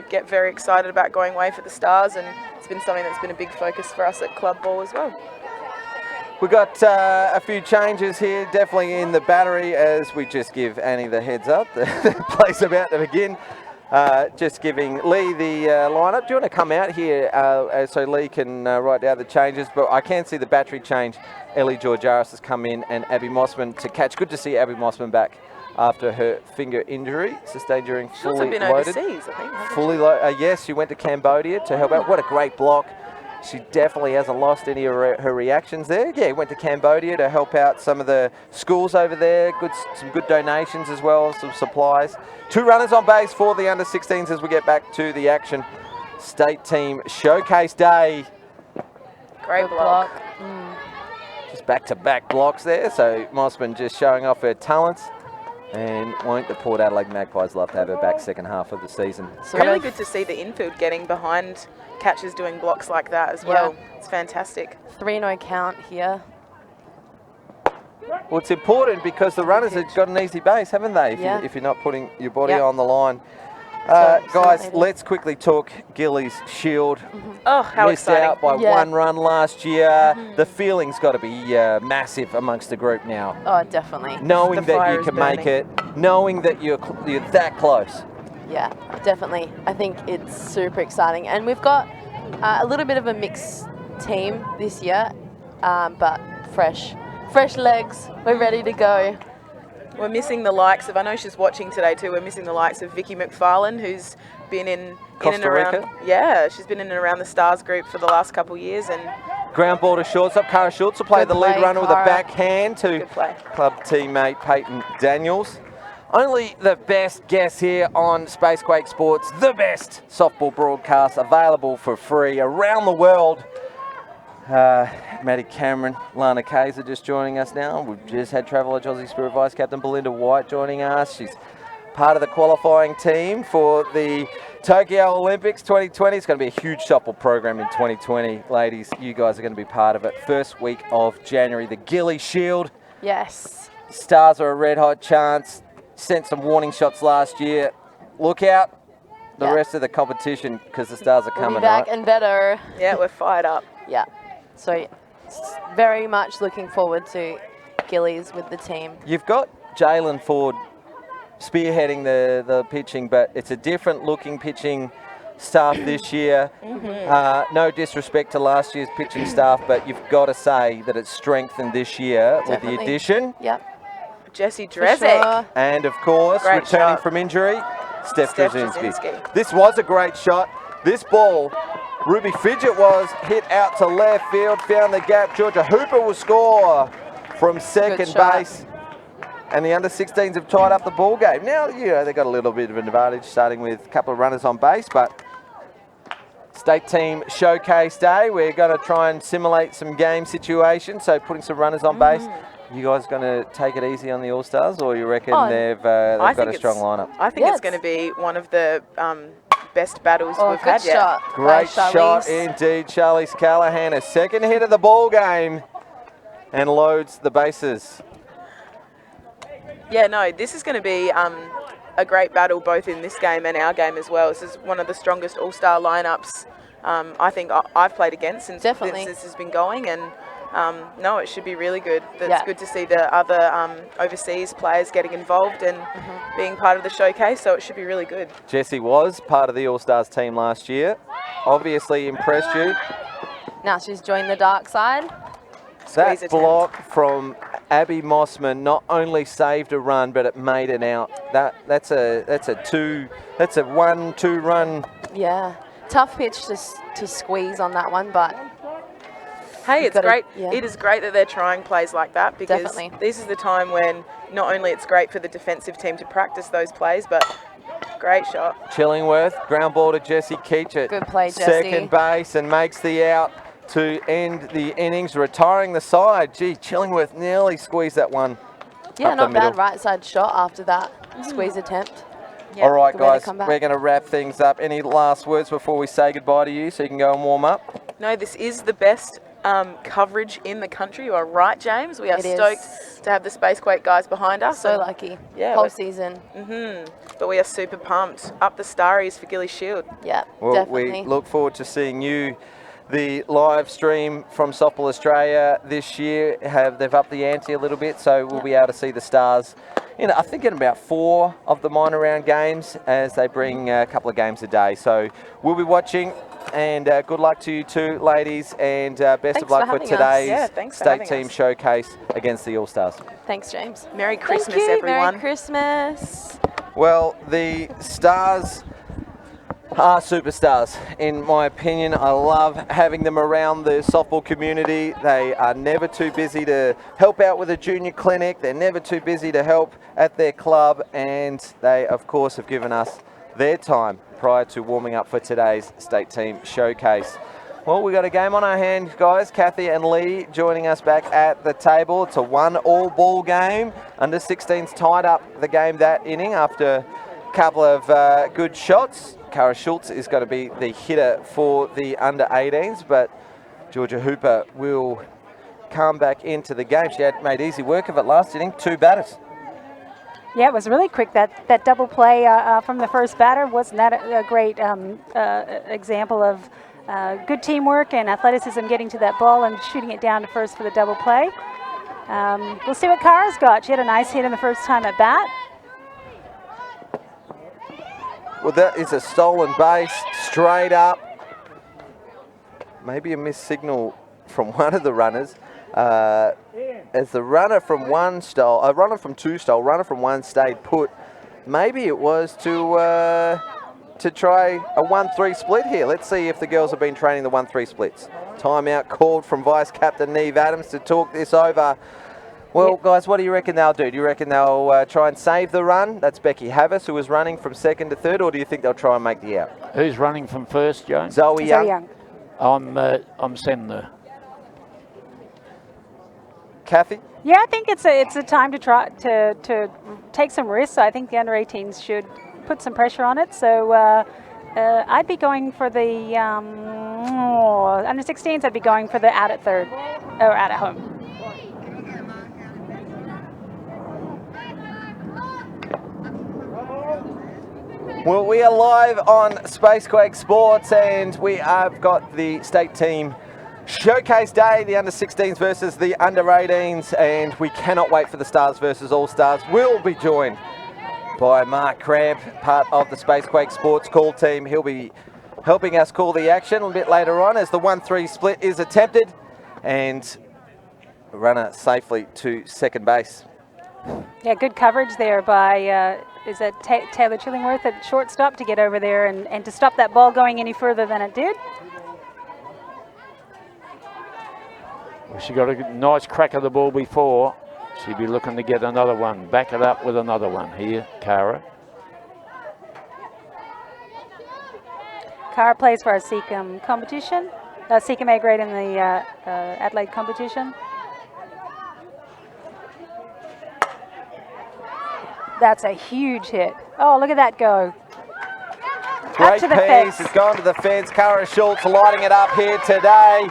Speaker 5: get very excited about going away for the Stars, and it's been something that's been a big focus for us at club ball as well.
Speaker 1: We've got a few changes here, definitely in the battery, as we just give Annie the heads up. The play's about to begin. Just giving Lee the lineup. Do you want to come out here so Lee can write down the changes? But I can see the battery change. Ellie Georgiaris has come in and Abby Mossman to catch. Good to see Abby Mossman back after her finger injury sustained during
Speaker 5: She's also been overseas, I think.
Speaker 1: Fully loaded. Yes, she went to Cambodia to help out. What a great block. She definitely hasn't lost any of her reactions there. Yeah, went to Cambodia to help out some of the schools over there. Some good donations as well, some supplies. 2 runners on base for the under-16s as we get back to the action. State team showcase day.
Speaker 5: Great block.
Speaker 1: Just back-to-back blocks there. So Mossman just showing off her talents. And won't the Port Adelaide Magpies love to have her back second half of the season.
Speaker 5: So really good to see the infield getting behind catchers doing blocks like that as well. It's fantastic.
Speaker 6: 3-0 count here.
Speaker 1: Well, it's important because the runners have got an easy base, haven't they? If you're not putting your body on the line. Guys, let's quickly talk Gillies Shield.
Speaker 5: Oh, how
Speaker 1: Missed
Speaker 5: exciting.
Speaker 1: out by 1 run last year. The feeling's got to be massive amongst the group now.
Speaker 6: Oh, definitely.
Speaker 1: Knowing that you can make it, knowing that you're that close.
Speaker 6: Yeah, definitely. I think it's super exciting. And we've got a little bit of a mixed team this year, but fresh legs. We're ready to go.
Speaker 5: We're missing the likes of, I know she's watching today too, we're missing the likes of Vicky McFarlane, who's been in and around. Yeah, she's been in and around the Stars group for the last couple of years. And
Speaker 1: ground ball to shortstop. Cara Schultz will play the lead runner with a backhand to club teammate Peyton Daniels. Only the best guests here on Spacequake Sports, the best softball broadcast available for free around the world. Maddie Cameron, Lana Kaiser just joining us now. We've just had Travel Edge Aussie Spirit Vice Captain Belinda White joining us. She's part of the qualifying team for the Tokyo Olympics 2020. It's going to be a huge softball program in 2020. Ladies, you guys are going to be part of it. First week of January, the Gilly Shield.
Speaker 6: Yes.
Speaker 1: Stars are a red hot chance. Sent some warning shots last year. Look out the rest of the competition because the Stars are coming.
Speaker 6: We'll be back and better.
Speaker 5: Yeah, we're fired up.
Speaker 6: Yeah. So very much looking forward to Gillies with the team.
Speaker 1: You've got Jalen Ford spearheading the pitching, but it's a different looking pitching staff this year. No disrespect to last year's pitching staff, but you've got to say that it's strengthened this year with the addition.
Speaker 6: Yep.
Speaker 5: Jesse
Speaker 6: For
Speaker 5: Drezek.
Speaker 6: sure.
Speaker 1: And of course,
Speaker 5: Great
Speaker 1: returning
Speaker 5: shot.
Speaker 1: from injury, Steph
Speaker 5: Steph
Speaker 1: Drzezinski.
Speaker 5: Drzezinski.
Speaker 1: This was a great shot. This ball, Ruby Fidget was hit out to left field, found the gap. Georgia Hooper will score from second
Speaker 6: shot.
Speaker 1: base. And the under-16s have tied up the ball game. Now, you know, they've got a little bit of an advantage starting with a couple of runners on base, but state team showcase day, we're going to try and simulate some game situations, so putting some runners on base. You guys going to take it easy on the All-Stars, or you reckon they've got a strong lineup?
Speaker 5: I think it's going to be one of the best battles we've had
Speaker 6: good
Speaker 5: yet.
Speaker 6: shot.
Speaker 1: Great
Speaker 6: by
Speaker 1: shot
Speaker 6: Charlize.
Speaker 1: indeed, Charlize Callahan. A second hit of the ball game and loads the bases.
Speaker 5: Yeah, no, this is going to be a great battle both in this game and our game as well. This is one of the strongest all-star lineups I think I've played against since this has been going, and no, it should be really good. It's good to see the other overseas players getting involved and being part of the showcase, so it should be really good.
Speaker 1: Jessie was part of the All-Stars team last year. Obviously impressed you.
Speaker 6: Now she's joined the dark side.
Speaker 1: That block from Abby Mossman not only saved a run, but it made it out. That's a 1-2 run.
Speaker 6: Yeah. Tough pitch to squeeze on that one, but
Speaker 5: hey, it's great.
Speaker 6: Yeah.
Speaker 5: It is great that they're trying plays like that, because this is the time when not only it's great for the defensive team to practice those plays, but great shot.
Speaker 1: Chillingworth, ground ball to Jessie Keach at
Speaker 6: Good play, Jessie.
Speaker 1: second base and makes the out to end the innings, retiring the side. Gee, Chillingworth nearly squeezed that one.
Speaker 6: Yeah,
Speaker 1: up
Speaker 6: not
Speaker 1: the middle.
Speaker 6: bad right side shot after that squeeze attempt.
Speaker 1: All right,
Speaker 6: Good way to
Speaker 1: guys,
Speaker 6: come back.
Speaker 1: we're going to wrap things up. Any last words before we say goodbye to you so you can go and warm up?
Speaker 5: No, this is the best coverage in the country. You are right, James. We are stoked to have the Spacequake guys behind us.
Speaker 6: So lucky.
Speaker 5: Yeah,
Speaker 6: whole season.
Speaker 5: But we are super pumped. Up the Starries for Gilly Shield.
Speaker 6: Yeah,
Speaker 1: Well,
Speaker 6: definitely.
Speaker 1: we look forward to seeing you. The live stream from Softball Australia this year, they've upped the ante a little bit, so we'll be able to see the Stars, I think in about 4 of the minor round games, as they bring a couple of games a day. So we'll be watching, and good luck to you two ladies, and best of luck for today's state team showcase against the All-Stars.
Speaker 6: Thanks, James.
Speaker 5: Merry Christmas,
Speaker 6: Thank you.
Speaker 5: everyone.
Speaker 6: Merry Christmas.
Speaker 1: Well, the Stars are superstars, in my opinion. I love having them around the softball community. They are never too busy to help out with a junior clinic. They're never too busy to help at their club, and they, of course, have given us their time prior to warming up for today's state team showcase. Well, we've got a game on our hands, guys. Kathy and Lee joining us back at the table. It's a 1-all ball game. Under-16s tied up the game that inning after a couple of good shots. Cara Schultz is going to be the hitter for the under-18s, but Georgia Hooper will come back into the game. She had made easy work of it last inning, 2 batters.
Speaker 2: Yeah, it was really quick. That double play from the first batter, wasn't that a great example of good teamwork and athleticism, getting to that ball and shooting it down to first for the double play. We'll see what Cara's got. She had a nice hit in the first time at bat.
Speaker 1: Well, that is a stolen base, straight up. Maybe a missed signal from one of the runners. As the runner from 1 stole, a runner from 2 stole, runner from 1 stayed put. Maybe it was to try a 1-3 split here. Let's see if the girls have been training the 1-3 splits. Timeout called from Vice Captain Neve Adams to talk this over. Well, guys, what do you reckon they'll do? Do you reckon they'll try and save the run? That's Becky Havis, who was running from 2nd to 3rd, or do you think they'll try and make the out?
Speaker 3: Who's running from first, Joan?
Speaker 1: Zoe Young.
Speaker 3: I'm sending the.
Speaker 1: Kathy?
Speaker 2: Yeah, I think it's a time to try to take some risks. I think the under-18s should put some pressure on it. So I'd be going for the under-16s. I'd be going for the out at 3rd or out at home.
Speaker 1: Well, we are live on Spacequake Sports, and we have got the state team showcase day, the under-16s versus the under-18s, and we cannot wait for the Stars versus All-Stars. We'll be joined by Mark Cramp, part of the Spacequake Sports call team. He'll be helping us call the action a bit later on as the 1-3 split is attempted and runner safely to second base.
Speaker 2: Yeah, good coverage there by, is that Taylor Chillingworth at shortstop to get over there and to stop that ball going any further than it did.
Speaker 3: Well, she got a nice crack of the ball before. She'd be looking to get another one. Back it up with another one here, Cara.
Speaker 2: Cara plays for our Seacom competition, Seacom A grade in the Adelaide competition. That's a huge hit. Oh, look at that go.
Speaker 1: Great
Speaker 2: to the
Speaker 1: piece.
Speaker 2: fence.
Speaker 1: It's gone to the fence. Cara Schultz lighting it up here today.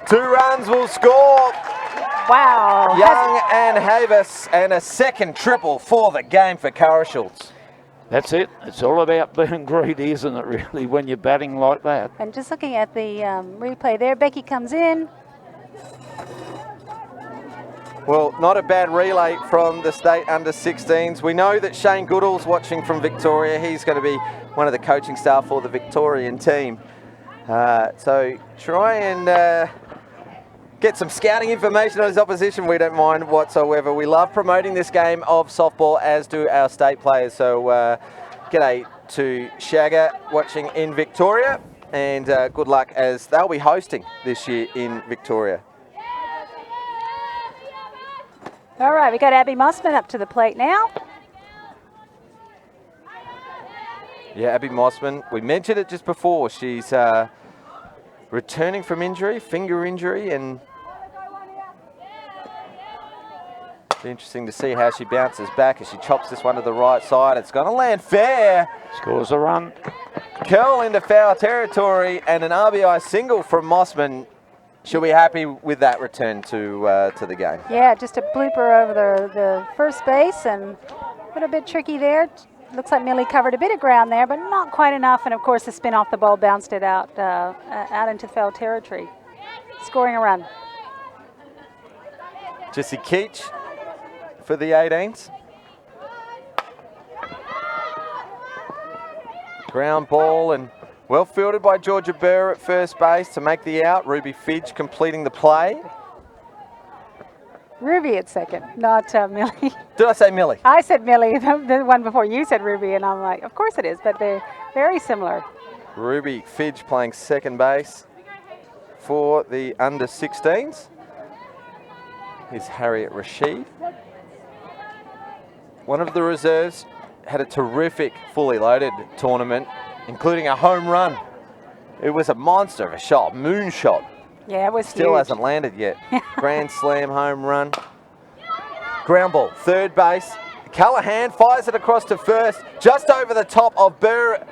Speaker 1: 2 runs will score.
Speaker 2: Wow.
Speaker 1: Young and Havis, and a second triple for the game for Cara Schultz.
Speaker 3: That's it. It's all about being greedy, isn't it, really, when you're batting like that?
Speaker 2: And just looking at the replay there, Becky comes in.
Speaker 1: Well, not a bad relay from the state under-16s. We know that Shane Goodall's watching from Victoria. He's going to be one of the coaching staff for the Victorian team. So try and get some scouting information on his opposition. We don't mind whatsoever. We love promoting this game of softball, as do our state players. So g'day to Shagger watching in Victoria, and good luck as they'll be hosting this year in Victoria.
Speaker 2: All right, we got Abby Mossman up to the plate now.
Speaker 1: Yeah, Abby Mossman, we mentioned it just before. She's returning from injury, finger injury, and be interesting to see how she bounces back as she chops this one to the right side. It's going to land fair.
Speaker 3: Scores a run.
Speaker 1: Curl into foul territory and an RBI single from Mossman. She'll be happy with that return to the game.
Speaker 2: Yeah, just a blooper over the first base and a little bit tricky there. Looks like Millie covered a bit of ground there, but not quite enough. And of course, the spin off the ball bounced it out into foul territory, scoring a run.
Speaker 1: Jessie Keach for the 18s. Ground ball and well fielded by Georgia Burr at first base to make the out. Ruby Fidge completing the play.
Speaker 2: Ruby at second, not Millie.
Speaker 1: Did I say Millie?
Speaker 2: I said Millie, the one before you said Ruby, and I'm like, of course it is, but they're very similar.
Speaker 1: Ruby Fidge playing second base for the under-16s. Here's Harriet Rashid. One of the reserves had a terrific fully loaded tournament, including a home run. It was a monster of a shot, moonshot.
Speaker 2: Yeah, it was
Speaker 1: Still
Speaker 2: huge.
Speaker 1: hasn't landed yet. Grand slam home run. Ground ball, third base. Callahan fires it across to first, just over the top of Burr.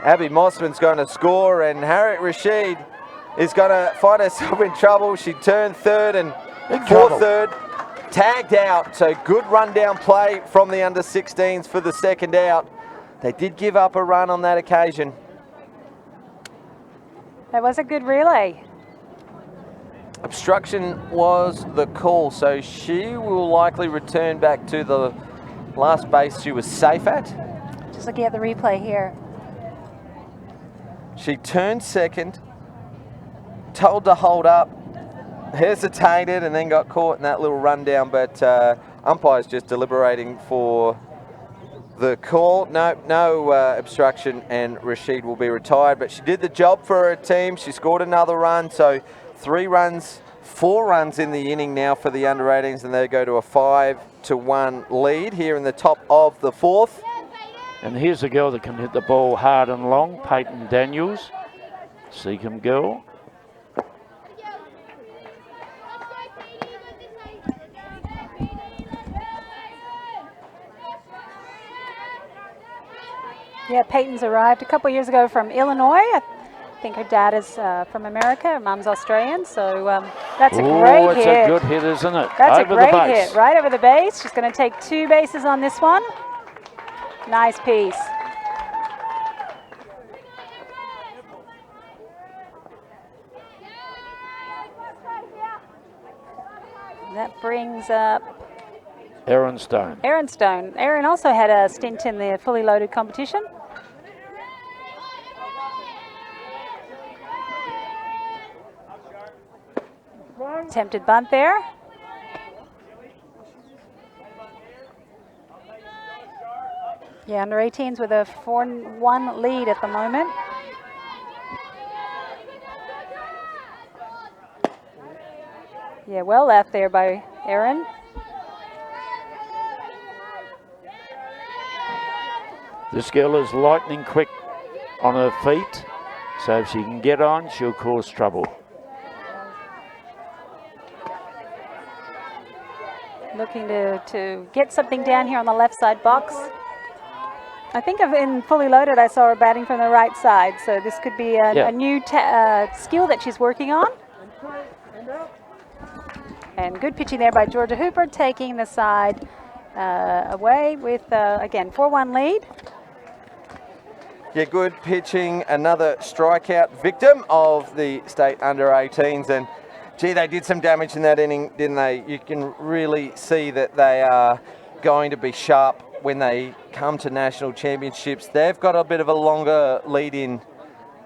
Speaker 1: Abby Mossman's going to score, and Harriet Rashid is going to find herself in trouble. She turned third and for third. Tagged out, so good rundown play from the under-16s for the second out. They did give up a run on that occasion.
Speaker 2: That was a good relay.
Speaker 1: Obstruction was the call, so she will likely return back to the last base she was safe at.
Speaker 2: Just looking at the replay here.
Speaker 1: She turned second, told to hold up, hesitated, and then got caught in that little rundown, but umpire's just deliberating for the call. No obstruction, and Rashid will be retired, but she did the job for her team. She scored another run, so 4 runs in the inning now for the under-18s, and they go to a 5-1 lead here in the top of the fourth.
Speaker 3: And here's a girl that can hit the ball hard and long, Peyton Daniels, Seacom girl.
Speaker 2: Yeah, Peyton's arrived a couple years ago from Illinois. I think her dad is from America, her mom's Australian, so that's a great hit.
Speaker 3: It's a good hit, isn't it?
Speaker 2: That's
Speaker 3: over
Speaker 2: a great
Speaker 3: the base.
Speaker 2: hit, right over the base. She's going to take 2 bases on this one. Nice piece. That brings up
Speaker 3: Erin Stone.
Speaker 2: Erin Stone. Erin also had a stint in the fully loaded competition. Attempted bunt there. Yeah, under 18s with a 4-1 lead at the moment. Yeah, well left there by Erin.
Speaker 3: This girl is lightning quick on her feet, so if she can get on, she'll cause trouble.
Speaker 2: Looking to get something down here on the left side box. I think in Fully Loaded I saw her batting from the right side, so this could be a new skill that she's working on. And good pitching there by Georgia Hooper, taking the side away with, again, 4-1 lead.
Speaker 1: Yeah, good pitching. Another strikeout victim of the state under 18s. And, gee, they did some damage in that inning, didn't they? You can really see that they are going to be sharp when they come to national championships. They've got a bit of a longer lead in,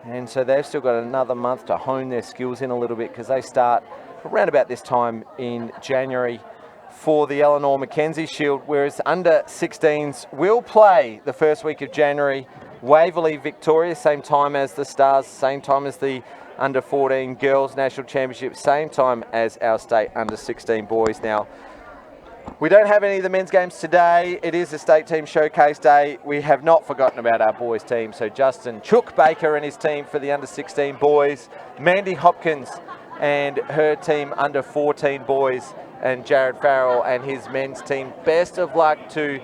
Speaker 1: and so they've still got another month to hone their skills in a little bit, because they start around about this time in January for the Eleanor Mackenzie Shield, whereas under 16s will play the first week of January. Waverley, Victoria, same time as the Stars, same time as the under 14 girls national championship, same time as our state under 16 boys. Now, we don't have any of the men's games today. It is a state team showcase day. We have not forgotten about our boys team. So Justin Chook Baker and his team for the under 16 boys, Mandy Hopkins and her team under 14 boys, and Jared Farrell and his men's team. Best of luck to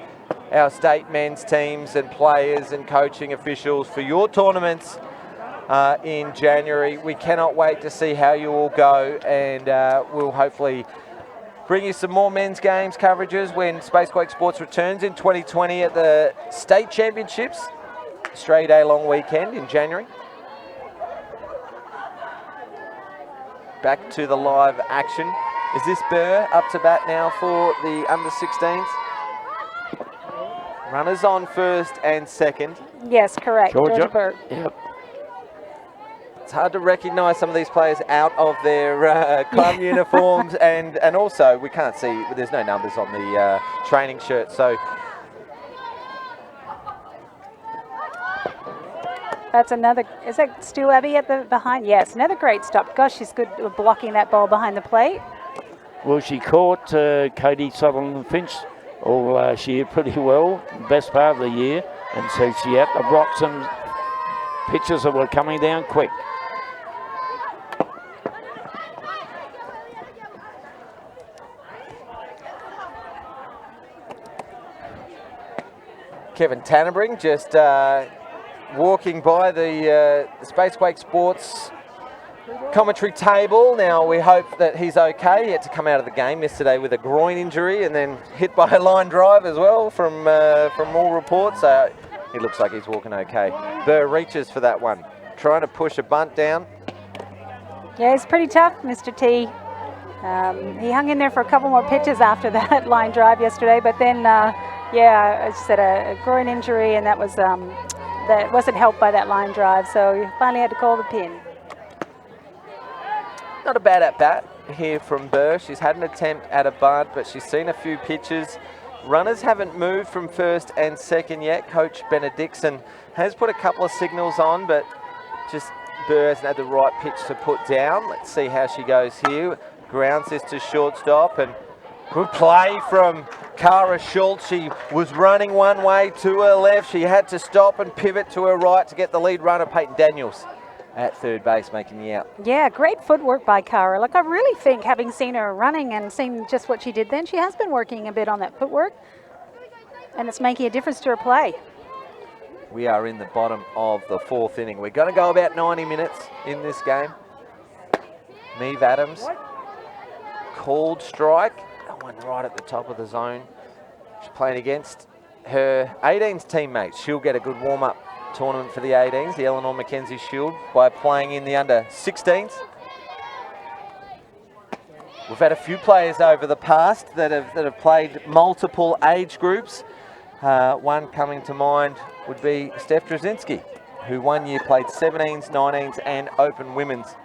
Speaker 1: our state men's teams and players and coaching officials for your tournaments in January. We cannot wait to see how you all go, and we'll hopefully bring you some more men's games coverages when Spacequake Sports returns in 2020 at the state championships, Australia Day long weekend in January. Back to the live action. Is this Burr up to bat now for the under 16s? Runners on first and second.
Speaker 2: Yes, correct. Georgia Burr.
Speaker 3: Yep.
Speaker 1: It's hard to recognise some of these players out of their club uniforms, and also we can't see, there's no numbers on the training shirt, so.
Speaker 2: That's another, is that Stu Abbey at the behind? Yes, another great stop. Gosh, she's good at blocking that ball behind the plate.
Speaker 3: Well, she caught Katie Sutherland Finch all last year pretty well, best part of the year, and so she had to block some pitches that were coming down quick.
Speaker 1: Kevin Tannenbring just walking by the Spacequake Sports commentary table. Now we hope that he's okay. He had to come out of the game yesterday with a groin injury and then hit by a line drive as well from all reports. So he looks like he's walking okay. Burr reaches for that one, trying to push a bunt down.
Speaker 2: Yeah, he's pretty tough, Mr. T. He hung in there for a couple more pitches after that line drive yesterday, but then, yeah, I just said a groin injury, and that wasn't helped by that line drive, so he finally had to call the pin.
Speaker 1: Not a bad at-bat here from Burr. She's had an attempt at a bunt, but she's seen a few pitches. Runners haven't moved from first and second yet. Coach Benedictson has put a couple of signals on, but just Burr hasn't had the right pitch to put down. Let's see how she goes here. Grounds this to shortstop, and good play from Cara Schultz. She was running one way to her left. She had to stop and pivot to her right to get the lead runner, Peyton Daniels, at third base, making the out.
Speaker 2: Yeah, great footwork by Cara. Like, I really think, having seen her running and seen just what she did then, she has been working a bit on that footwork, and it's making a difference to her play.
Speaker 1: We are in the bottom of the fourth inning. We're going to go about 90 minutes in this game. Neve Adams, called strike. That one right at the top of the zone. She's playing against her 18's teammates. She'll get a good warm-up tournament for the 18s, the Eleanor Mackenzie Shield, by playing in the under 16s. We've had a few players over the past that have played multiple age groups. One coming to mind would be Steph Drzezinski, who one year played 17s, 19s and open women's.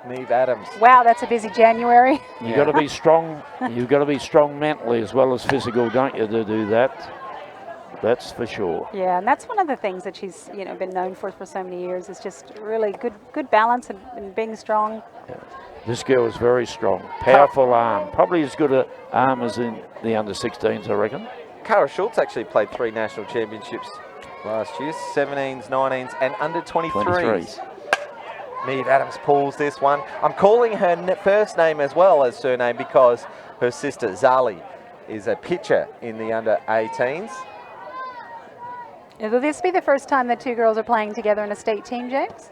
Speaker 1: Neve Adams.
Speaker 2: Wow, that's a busy January.
Speaker 3: You've got to be strong. You've got to be strong mentally as well as physical, don't you, to do that? That's for sure.
Speaker 2: Yeah, and that's one of the things that she's been known for so many years, is just really good balance and being strong.
Speaker 3: Yeah. This girl is very strong, powerful arm, probably as good an arm as in the under-16s, I reckon.
Speaker 1: Cara Schultz actually played 3 national championships last year, 17s, 19s and under-23s. Neve Adams pulls this one. I'm calling her first name as well as surname because her sister Zali is a pitcher in the under-18s.
Speaker 2: Will this be the first time the two girls are playing together in a state team, James?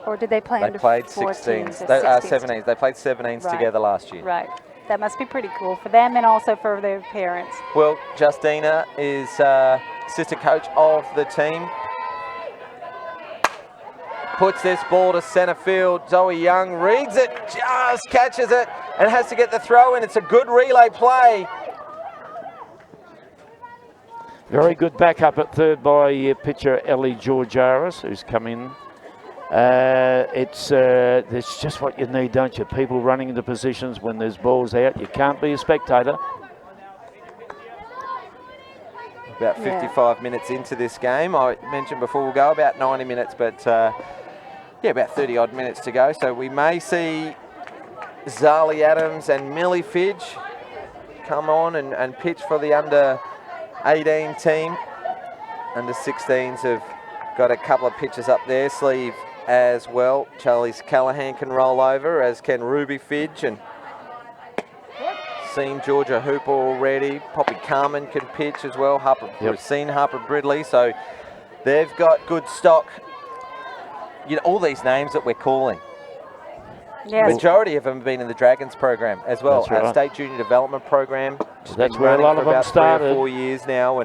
Speaker 2: Or did they play
Speaker 1: They
Speaker 2: under
Speaker 1: played
Speaker 2: 14s?
Speaker 1: 16s, 17s. They played 17s
Speaker 2: Right.
Speaker 1: together last year.
Speaker 2: Right. That must be pretty cool for them and also for their parents.
Speaker 1: Well, Justina is assistant coach of the team. Puts this ball to centre field. Zoe Young reads it, just catches it, and has to get the throw in. It's a good relay play.
Speaker 3: Very good backup at third by pitcher Ellie Georgiaris, who's come in. It's just what you need, don't you? People running into positions when there's balls out. You can't be a spectator.
Speaker 1: About 55 minutes into this game. I mentioned before we'll go about 90 minutes, but about 30 odd minutes to go. So we may see Zali Adams and Millie Fidge come on and pitch for the under-18 team. Under-16s have got a couple of pitches up their sleeve as well. Charlie's Callahan can roll over, as can Ruby Fidge, and seen Georgia Hooper already. Poppy Carmen can pitch as well. We've seen Harper Bridley, so they've got good stock. All these names that we're calling.
Speaker 2: Yes.
Speaker 1: Majority of them have been in the Dragons program as well.
Speaker 3: That's right.
Speaker 1: Our state junior development program.
Speaker 3: That's where a lot of them started.
Speaker 1: 3 or 4 years now,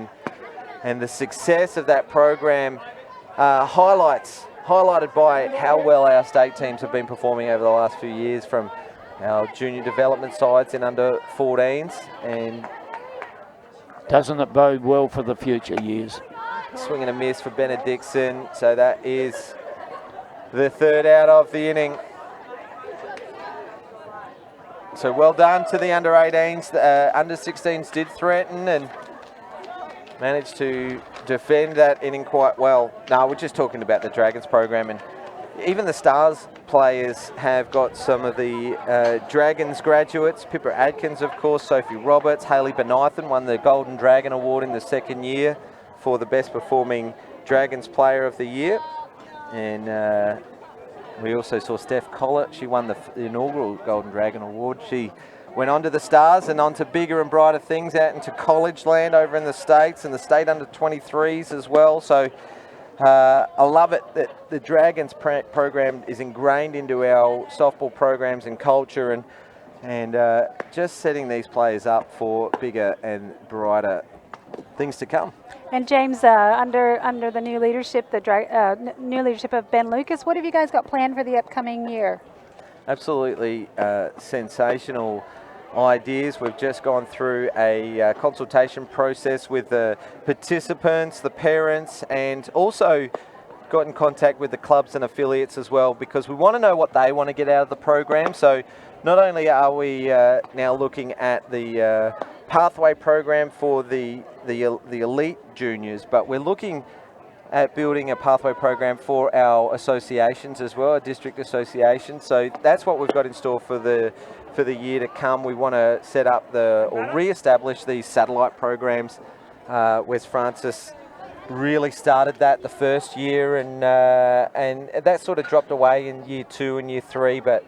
Speaker 1: and the success of that program highlighted by how well our state teams have been performing over the last few years, from our junior development sides in under 14s, and
Speaker 3: doesn't it bode well for the future years?
Speaker 1: Swing and a miss for Bennett Dixon. So that is the third out of the inning. So well done to the under-18s. The under-16s did threaten and managed to defend that inning quite well. No, we're just talking about the Dragons program, and even the Stars players have got some of the Dragons graduates. Pippa Adkins, of course, Sophie Roberts, Hayley Benithan won the Golden Dragon Award in the second year for the best performing Dragons player of the year. And we also saw Steph Collett. She won the inaugural Golden Dragon Award. She went on to the Stars and on to bigger and brighter things out into college land over in the States, and the state under 23s as well. So I love it that the Dragons program is ingrained into our softball programs and culture, and just setting these players up for bigger and brighter things to come.
Speaker 2: And James, under the new leadership, new leadership of Ben Lucas, what have you guys got planned for the upcoming year?
Speaker 1: Absolutely sensational ideas. We've just gone through a consultation process with the participants, the parents, and also got in contact with the clubs and affiliates as well, because we want to know what they want to get out of the program. So not only are we now looking at the pathway program for the elite juniors, but we're looking at building a pathway program for our associations as well, our district associations. So that's what we've got in store for the year to come. We want to set up or re-establish these satellite programs. West Francis really started that the first year, and that sort of dropped away in year 2 and year 3, but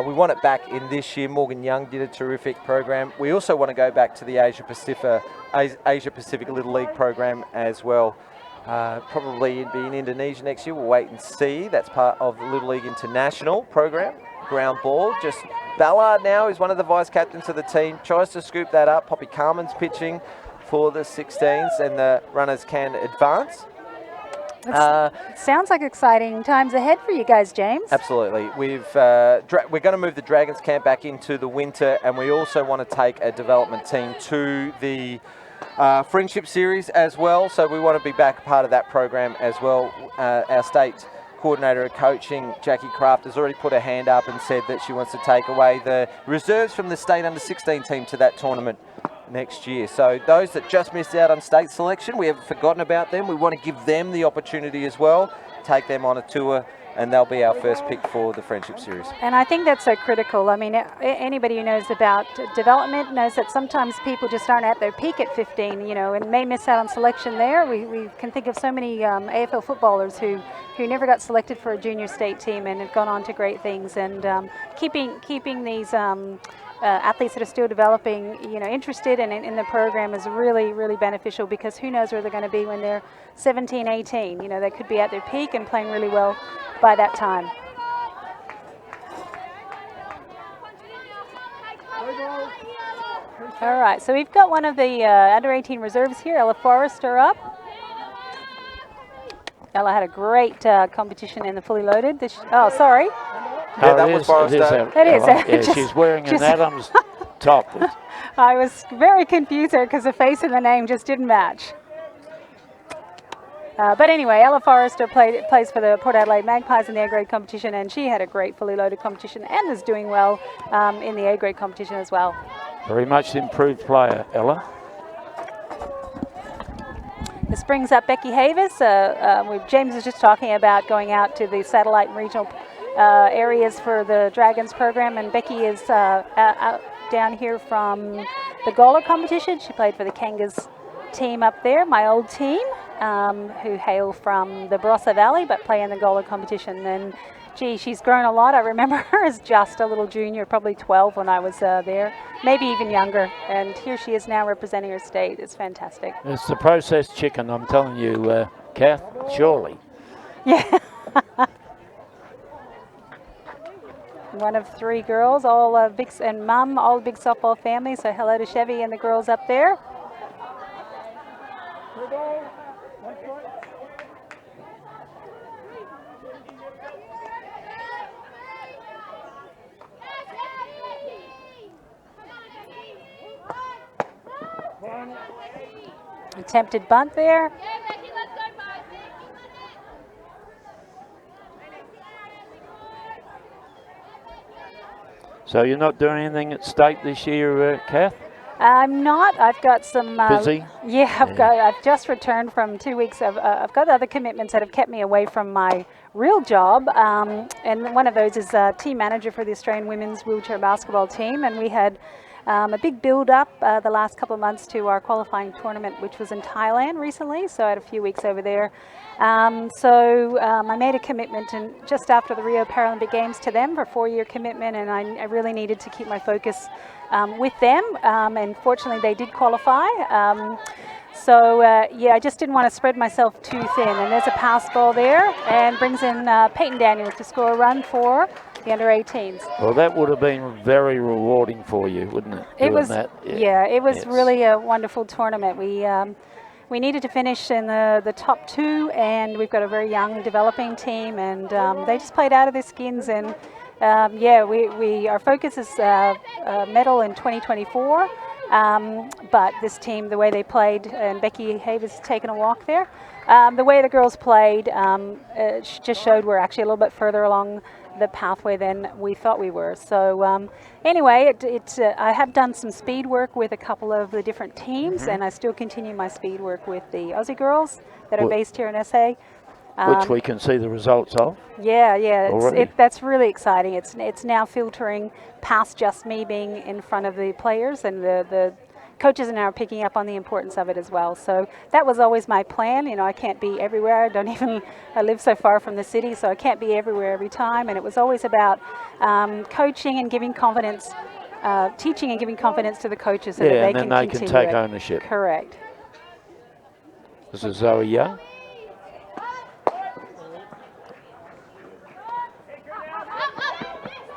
Speaker 1: we want it back in this year. Morgan Young did a terrific program. We also want to go back to the Asia Pacific Little League program as well. Probably be in Indonesia next year. We'll wait and see. That's part of the Little League International program. Ground ball. Just Ballard now is one of the vice captains of the team. Tries to scoop that up. Poppy Carmen's pitching for the 16s, and the runners can advance.
Speaker 2: Sounds like exciting times ahead for you guys, James.
Speaker 1: Absolutely. We're going to move the Dragons camp back into the winter, and we also want to take a development team to the Friendship Series as well. So we want to be back part of that program as well. Our state coordinator of coaching, Jackie Kraft, has already put her hand up and said that she wants to take away the reserves from the state under-16 team to that tournament next year. So those that just missed out on state selection, we haven't forgotten about them. We want to give them the opportunity as well, take them on a tour, and they'll be our first pick for the Friendship Series.
Speaker 2: And I think that's so critical. I mean, anybody who knows about development knows that sometimes people just aren't at their peak at 15, you know, and may miss out on selection there. We can think of so many AFL footballers who never got selected for a junior state team and have gone on to great things. And keeping these athletes that are still developing, you know, interested and in the program is really, really beneficial, because who knows where they're going to be when they're 17, 18. You know, they could be at their peak and playing really well by that time. All right, so we've got one of the under-18 reserves here, Ella Forrester, up. Ella had a great competition in the fully loaded. Oh, sorry.
Speaker 1: Yeah, that was Forrester.
Speaker 2: It is.
Speaker 3: Yeah, she's wearing an Adams top.
Speaker 2: I was very confused there because the face and the name just didn't match. But anyway, Ella Forrester plays for the Port Adelaide Magpies in the A-grade competition, and she had a great fully loaded competition and is doing well in the A-grade competition as well.
Speaker 3: Very much improved player, Ella.
Speaker 2: This brings up Becky Havis. James was just talking about going out to the satellite and regional areas for the Dragons program, and Becky is out down here from the Gola competition. She played for the Kangas team up there, my old team, who hail from the Barossa Valley but play in the Gola competition. And gee, she's grown a lot. I remember her as just a little junior, probably 12 when I was there, maybe even younger. And here she is now representing her state. It's fantastic.
Speaker 3: It's the processed chicken, I'm telling you, Kath, surely.
Speaker 2: Yeah. One of 3 girls, all big, and mum, all big softball family. So hello to Chevy and the girls up there. Attempted bunt there.
Speaker 3: So you're not doing anything at state this year, Kath?
Speaker 2: I'm not. I've got some.
Speaker 3: Busy?
Speaker 2: Yeah, I've just returned from 2 weeks of. I've got other commitments that have kept me away from my real job, and one of those is team manager for the Australian women's wheelchair basketball team, and we had a big build-up the last couple of months to our qualifying tournament, which was in Thailand recently. So I had a few weeks over there. I made a commitment and just after the Rio Paralympic Games to them for a 4-year commitment, and I really needed to keep my focus with them. And fortunately, they did qualify. I just didn't want to spread myself too thin. And there's a pass ball there, and brings in Peyton Daniels to score a run for the under-18s.
Speaker 3: Well, that would have been very rewarding for you, wouldn't it?
Speaker 2: It was,
Speaker 3: that?
Speaker 2: yeah, it was really a wonderful tournament. We needed to finish in the top 2, and we've got a very young developing team, and they just played out of their skins. And our focus is medal in 2024. But this team, the way they played, and Becky Havis has taken a walk there, the way the girls played just showed we're actually a little bit further along the pathway than we thought we were. So anyway, I have done some speed work with a couple of the different teams, and I still continue my speed work with the Aussie girls that are based here in SA.
Speaker 3: Which we can see the results of.
Speaker 2: Yeah, that's really exciting. It's now filtering past just me being in front of the players, and the coaches are now picking up on the importance of it as well. So that was always my plan. You know, I can't be everywhere. I live so far from the city, so I can't be everywhere every time. And it was always about coaching and giving confidence, teaching and giving confidence to the coaches so that they can continue.
Speaker 3: And then they can take ownership.
Speaker 2: Correct.
Speaker 3: This is Zoe Young.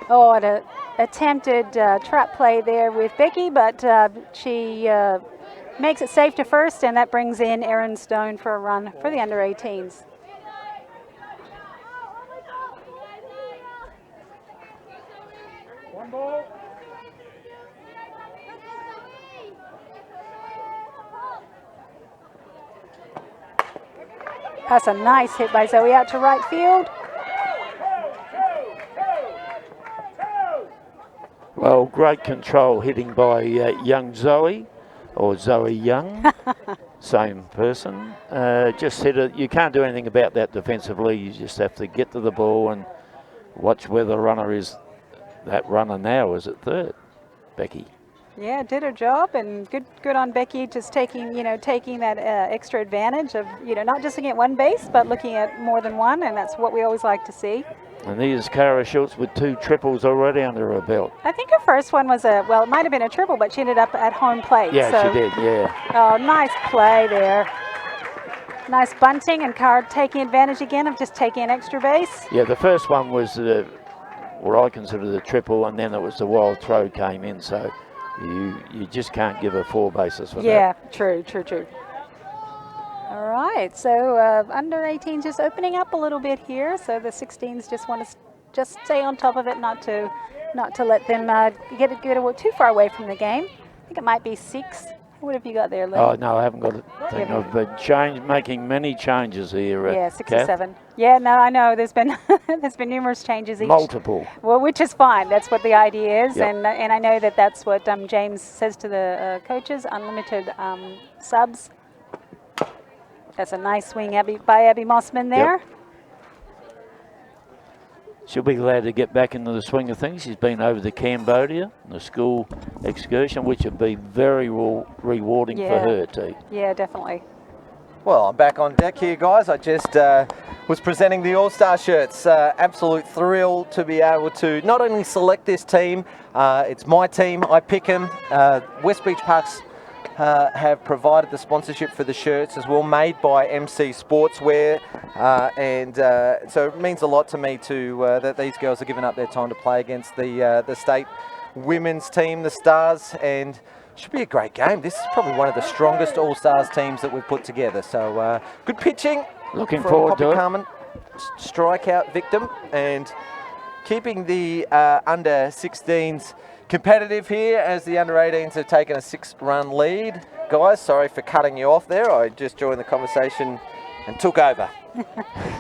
Speaker 2: Oh, an attempted trap play there with Becky, but she makes it safe to first, and that brings in Erin Stone for a run for the under-18s.
Speaker 7: One ball.
Speaker 2: That's a nice hit by Zoe out to right field.
Speaker 3: Well, great control hitting by young Zoe, or Zoe Young, same person. Just hit it. You can't do anything about that defensively. You just have to get to the ball and watch where the runner is. That runner now is at third, Becky.
Speaker 2: Yeah, did her job, and good on Becky, just taking that extra advantage of not just looking at one base, but looking at more than one, and that's what we always like to see.
Speaker 3: And here's Cara Schultz with 2 triples already under her belt.
Speaker 2: I think her first one was it might have been a triple, but she ended up at home plate.
Speaker 3: Yeah,
Speaker 2: so.
Speaker 3: she did, yeah.
Speaker 2: Oh, nice play there. Nice bunting, and Cara taking advantage again of just taking an extra base.
Speaker 3: Yeah, the first one was what I consider the triple, and then it was the wild throw came in, so you just can't give her 4 bases for that.
Speaker 2: Yeah, true. All right, so under 18s just opening up a little bit here. So the 16s just want to just stay on top of it, not to let them get too far away from the game. I think it might be 6. What have you got there, Lee?
Speaker 3: Oh, no, I haven't got a thing. I've been making many changes here.
Speaker 2: Yeah, 6
Speaker 3: Kath.
Speaker 2: or 7. Yeah, no, I know. There's been there's been numerous changes each.
Speaker 3: Multiple.
Speaker 2: Well, which is fine. That's what the idea is,
Speaker 3: Yep.
Speaker 2: and I know that's what James says to the coaches. Unlimited subs. That's a nice swing by Abby Mossman there.
Speaker 3: Yep. She'll be glad to get back into the swing of things. She's been over to Cambodia, the school excursion, which would be very rewarding for her too.
Speaker 2: Yeah, definitely.
Speaker 1: Well, I'm back on deck here, guys. I just was presenting the All-Star shirts. Absolute thrill to be able to not only select this team, it's my team, I pick them. West Beach Parks have provided the sponsorship for the shirts as well, made by MC Sportswear, and so it means a lot to me that these girls are giving up their time to play against the state women's team, the Stars, and should be a great game. This is probably one of the strongest All-Stars teams that we've put together. So good pitching.
Speaker 3: Looking
Speaker 1: from
Speaker 3: forward
Speaker 1: Poppy
Speaker 3: to it.
Speaker 1: Carmen, strikeout victim, and keeping the under 16s competitive here as the under 18s have taken a 6-run lead. Guys, sorry for cutting you off there. I just joined the conversation and took over.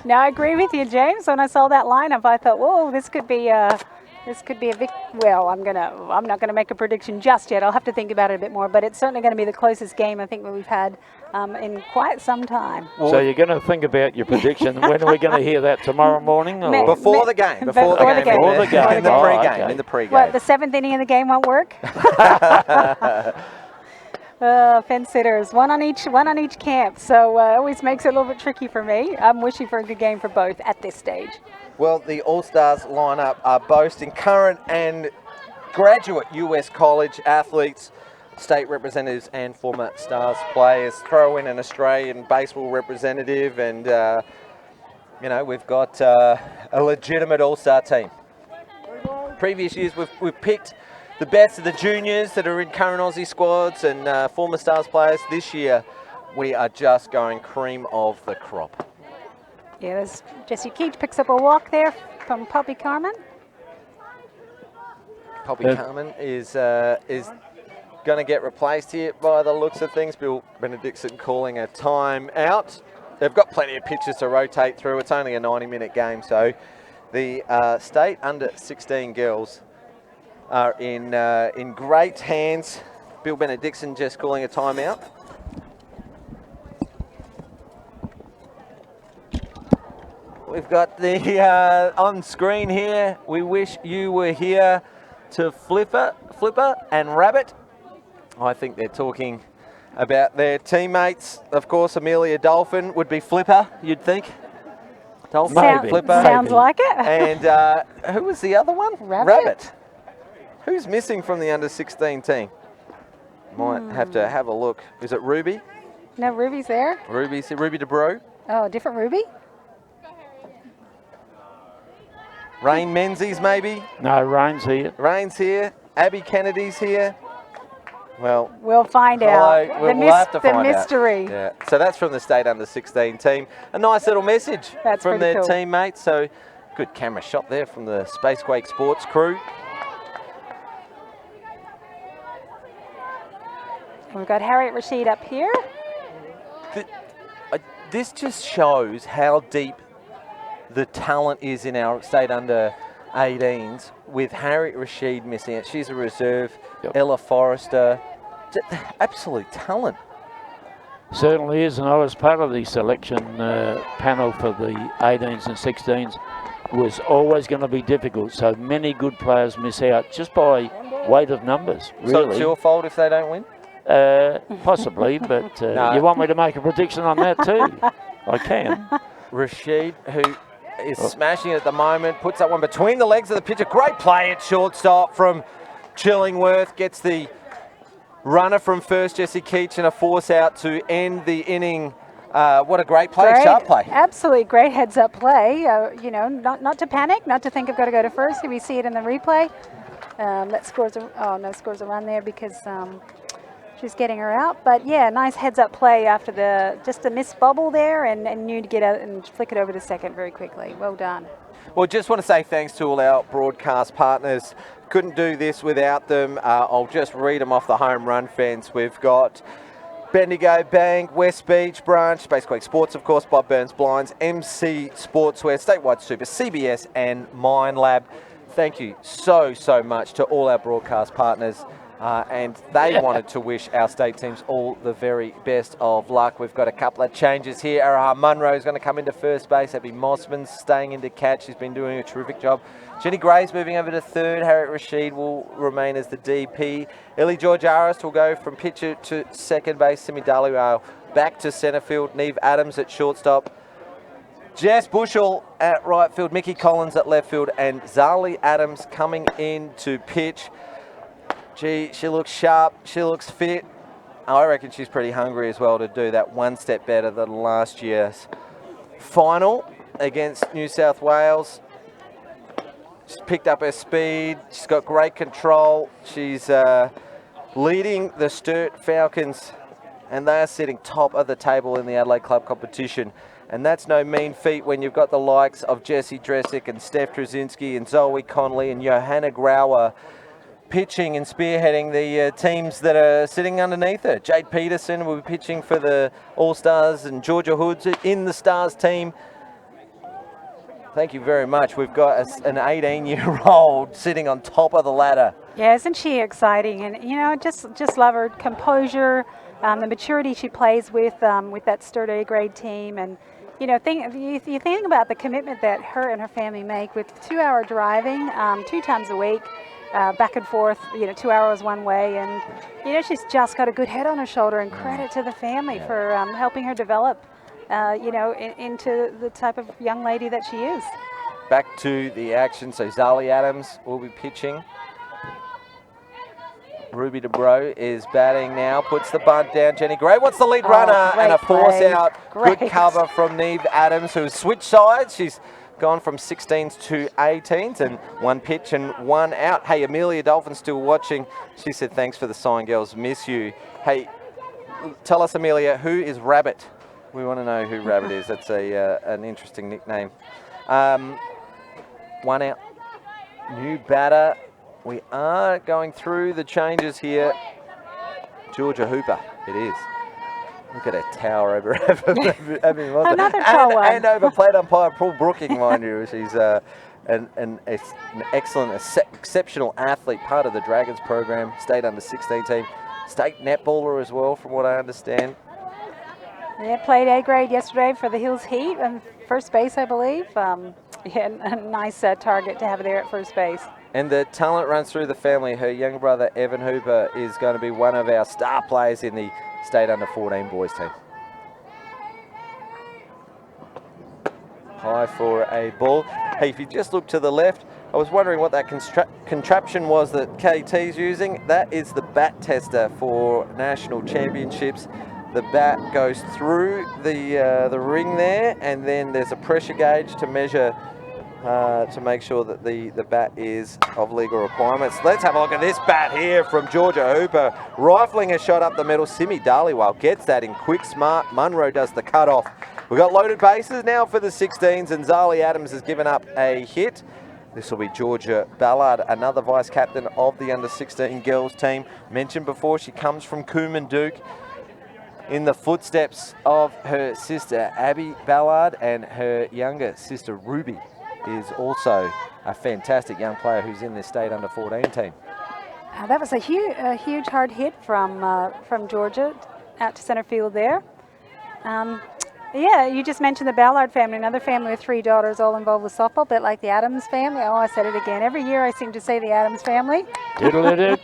Speaker 2: No, I agree with you, James. When I saw that lineup, I thought, whoa, this could be a well, I'm not gonna make a prediction just yet. I'll have to think about it a bit more, but it's certainly going to be the closest game I think that we've had in quite some time.
Speaker 3: So you're going to think about your prediction. When are we going to hear that, tomorrow morning? Or?
Speaker 1: Before the game.
Speaker 3: Before the game.
Speaker 1: In the
Speaker 3: Oh,
Speaker 1: pre-game.
Speaker 3: okay.
Speaker 1: In the pre-game.
Speaker 2: What, the 7th inning of the game won't work? Fence sitters, one on each camp, so always makes it a little bit tricky for me. I'm wishing for a good game for both at this stage.
Speaker 1: Well, the All-Stars lineup are boasting current and graduate US college athletes, state representatives and former Stars players. Throw in an Australian baseball representative, and we've got a legitimate All-Star team. Previous years we've picked the best of the juniors that are in current Aussie squads and former Stars players. This year we are just going cream of the crop.
Speaker 2: Yeah, there's Jessie Keach picks up a walk there from Poppy Carmen.
Speaker 1: Poppy Carmen is going to get replaced here by the looks of things. Bill Benedictson calling a time out. They've got plenty of pitches to rotate through. It's only a 90-minute game, so the state under 16 girls are in great hands. Bill Benedictson just calling a timeout. We've got the on screen here. We wish you were here to Flipper and Rabbit. I think they're talking about their teammates. Of course, Amelia Dolphin would be Flipper, you'd think. Dolphin,
Speaker 3: Maybe.
Speaker 1: Flipper.
Speaker 2: Sounds like it.
Speaker 1: And who was the other one?
Speaker 2: Rabbit.
Speaker 1: Who's missing from the under 16 team? Might have to have a look. Is it Ruby?
Speaker 2: No, Ruby's there.
Speaker 1: Ruby DeBro?
Speaker 2: Oh, different Ruby?
Speaker 1: Rain Menzies, maybe?
Speaker 3: No, Rain's here.
Speaker 1: Rain's here. Abby Kennedy's here. Well,
Speaker 2: We'll find out.
Speaker 1: We'll have to find out.
Speaker 2: mystery.
Speaker 1: Yeah. So that's from the state under 16 team. A nice little message
Speaker 2: That's
Speaker 1: from
Speaker 2: pretty
Speaker 1: their
Speaker 2: cool.
Speaker 1: teammates. So good camera shot there from the Spacequake Sports crew.
Speaker 2: We've got Harriet Rashid up here.
Speaker 1: This just shows how deep the talent is in our state under 18s with Harriet Rashid missing it. She's a reserve.
Speaker 3: Yep.
Speaker 1: Ella Forrester, absolute talent.
Speaker 3: Certainly is, and I was part of the selection panel for the 18s and 16s. Was always going to be difficult, so many good players miss out just by weight of numbers, really.
Speaker 1: So it's your fault if they don't win?
Speaker 3: Possibly, but
Speaker 1: No.
Speaker 3: you want me to make a prediction on that too? I can.
Speaker 1: Rashid, who is smashing it at the moment, puts that one between the legs of the pitcher. Great play at shortstop from Chillingworth. Gets the runner from first, Jessie Keach, and a force out to end the inning. What a great play, sharp play.
Speaker 2: Absolutely great heads-up play. You know, not to panic, not to think I've got to go to first. If we see it in the replay, that scores scores a run there because she's getting her out. But yeah, nice heads-up play after just a missed bubble there, and knew to get out and flick it over to second very quickly. Well done.
Speaker 1: Well, just want to say thanks to all our broadcast partners. Couldn't do this without them. I'll just read them off the home run fence. We've got Bendigo Bank, West Beach Branch, Space Quake Sports, of course, Bob Burns Blinds, MC Sportswear, Statewide Super, CBS and Mind Lab. Thank you so much to all our broadcast partners. And they wanted to wish our state teams all the very best of luck. We've got a couple of changes here. Munro is going to come into first base. Abby Mossman staying into catch. She's been doing a terrific job. Jenny Gray's moving over to third. Harriet Rashid will remain as the DP. Ellie Georgiaris will go from pitcher to second base. Simi Daliwale back to centre field. Neve Adams at shortstop. Jess Bushell at right field. Mickey Collins at left field. And Zali Adams coming in to pitch. Gee, she looks sharp, she looks fit. I reckon she's pretty hungry as well to do that one step better than last year's final against New South Wales. She's picked up her speed, she's got great control. She's leading the Sturt Falcons, and they are sitting top of the table in the Adelaide Club competition. And that's no mean feat when you've got the likes of Jessie Dresick and Steph Trzynski and Zoe Connolly and Johanna Grauer pitching and spearheading the teams that are sitting underneath her. Jade Peterson will be pitching for the All-Stars and Georgia Hoods in the Stars team. Thank you very much. We've got an 18-year-old sitting on top of the ladder.
Speaker 2: Yeah, isn't she exciting? And, you know, just love her composure, the maturity she plays with that Sturt A-grade team. And, you know, you think about the commitment that her and her family make with 2-hour driving 2 times a week. Back and forth, you know, 2 hours one way, and you know she's just got a good head on her shoulder. And credit to the family for helping her develop, you know, into the type of young lady that she is.
Speaker 1: Back to the action. So Zali Adams will be pitching. Ruby DeBro is batting now. Puts the bunt down. Jenny Gray wants the lead runner and a force out.
Speaker 2: Great.
Speaker 1: Good cover from Neve Adams, who's switched sides. She's gone from 16s to 18s, and one pitch and one out. Hey, Amelia Dolphin's still watching. She said, thanks for the sign, girls. Miss you. Hey, tell us, Amelia, who is Rabbit? We want to know who Rabbit is. That's an interesting nickname. One out. New batter. We are going through the changes here. Georgia Hooper, it is. Look at her tower over
Speaker 2: Another tall one.
Speaker 1: And over plate umpire Paul Brooking, mind you. She's an excellent, exceptional athlete, part of the Dragons program, state under 16 team, state netballer as well, from what I understand.
Speaker 2: Yeah, played A-grade yesterday for the Hills Heat and first base, I believe. Yeah, a nice target to have there at first base.
Speaker 1: And the talent runs through the family. Her younger brother, Evan Hooper, is going to be one of our star players in the state under 14 boys team. High for a ball. Hey, if you just look to the left, I was wondering what that contraption was that KT's using. That is the bat tester for national championships. The bat goes through the ring there, and then there's a pressure gauge to measure to make sure that the bat is of legal requirements. Let's have a look at this bat here from Georgia Hooper. Rifling a shot up the middle. Simi Daliwale gets that in quick, smart. Munro does the cutoff. We've got loaded bases now for the 16s, and Zali Adams has given up a hit. This will be Georgia Ballard, another vice-captain of the under-16 girls team. Mentioned before, she comes from Coombe in the footsteps of her sister Abby Ballard, and her younger sister Ruby is also a fantastic young player who's in this state under 14 team.
Speaker 2: That was a huge hard hit from Georgia out to center field there. Yeah, you just mentioned the Ballard family, another family with 3 daughters all involved with softball, a bit like the Adams family. Oh, I said it again. Every year I seem to say the Adams family.
Speaker 3: Diddle-a-doo.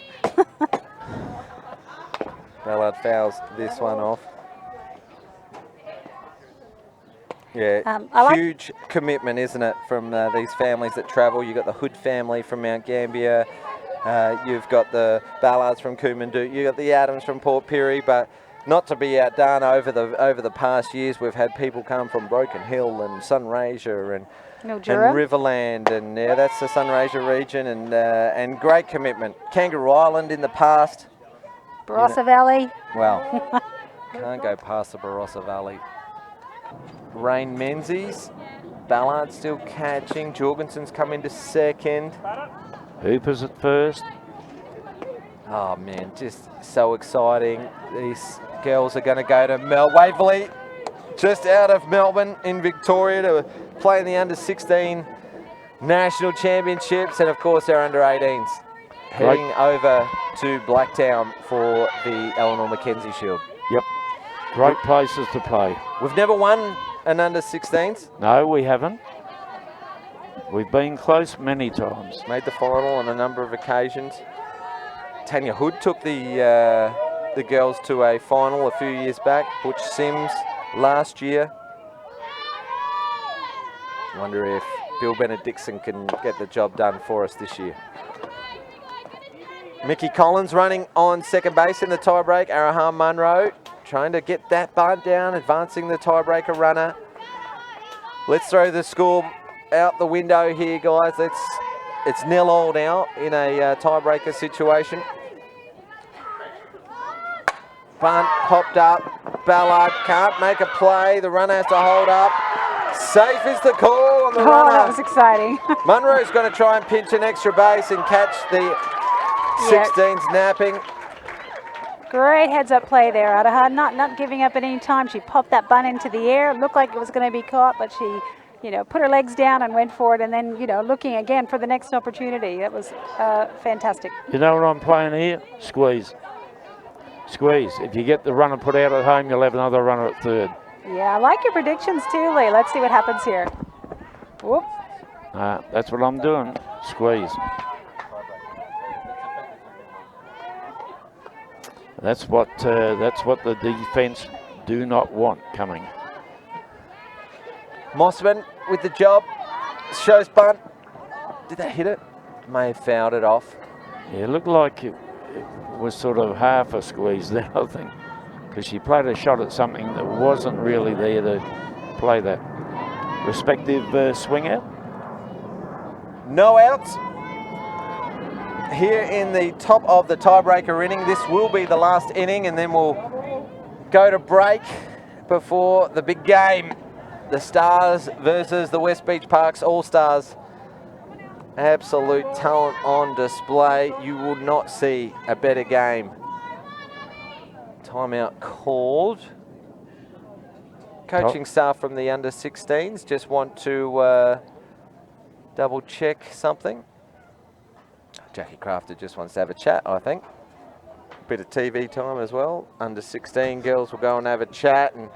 Speaker 1: Ballard fouls this one off. Yeah, huge commitment, isn't it, from these families that travel. You've got the Hood family from Mount Gambier. You've got the Ballards from Coomandoo. You've got the Adams from Port Pirie, but not to be outdone over the past years, we've had people come from Broken Hill and Sunraysia and Riverland, and yeah, that's the Sunraysia region, and great commitment. Kangaroo Island in the past.
Speaker 2: Barossa Valley.
Speaker 1: Well, can't go past the Barossa Valley. Rain Menzies, Ballard still catching. Jorgensen's come into second.
Speaker 3: Hooper's at first.
Speaker 1: Oh man, just so exciting. These girls are going to go to Waverley, just out of Melbourne in Victoria, to play in the under-16 national championships, and of course our under-18s heading over to Blacktown for the Eleanor Mackenzie Shield.
Speaker 3: Yep, great places to play.
Speaker 1: We've never won an under-16s.
Speaker 3: No, we haven't. We've been close many times.
Speaker 1: Made the final on a number of occasions. Tanya Hood took the girls to a final a few years back. Butch Sims last year. Wonder if Bill Benedictson can get the job done for us this year. Mickey Collins running on second base in the tiebreak. Araham Munro trying to get that bunt down, advancing the tiebreaker runner. Let's throw the score out the window here, guys. It's 0-0 now in a tiebreaker situation. Bunt popped up. Ballard can't make a play. The runner has to hold up. Safe is the call on the runner.
Speaker 2: Oh, that was exciting.
Speaker 1: Munro's going to try and pinch an extra base and catch the 16's napping.
Speaker 2: Great heads-up play there, Adaha. Not giving up at any time. She popped that bunt into the air. Looked like it was going to be caught, but she, put her legs down and went for it, and then, looking again for the next opportunity. That was fantastic.
Speaker 3: You know what I'm playing here? Squeeze. Squeeze. If you get the runner put out at home, you'll have another runner at third.
Speaker 2: Yeah, I like your predictions too, Lee. Let's see what happens here. Whoop.
Speaker 3: That's what I'm doing. Squeeze. That's what the defence do not want coming.
Speaker 1: Mossman with the job. Shows bunt. Did they hit it? May have fouled it off.
Speaker 3: Yeah, it looked like it was sort of half a squeeze there, I think, because she played a shot at something that wasn't really there to play that respective swing out.
Speaker 1: No outs. Here in the top of the tiebreaker inning. This will be the last inning, and then we'll go to break before the big game. The Stars versus the West Beach Parks All-Stars. Absolute talent on display. You would not see a better game. Timeout called. Coaching staff from the under-16s just want to double check something. Jackie Crafter just wants to have a chat, I think. Bit of TV time as well. Under-16 girls will go and have a chat, and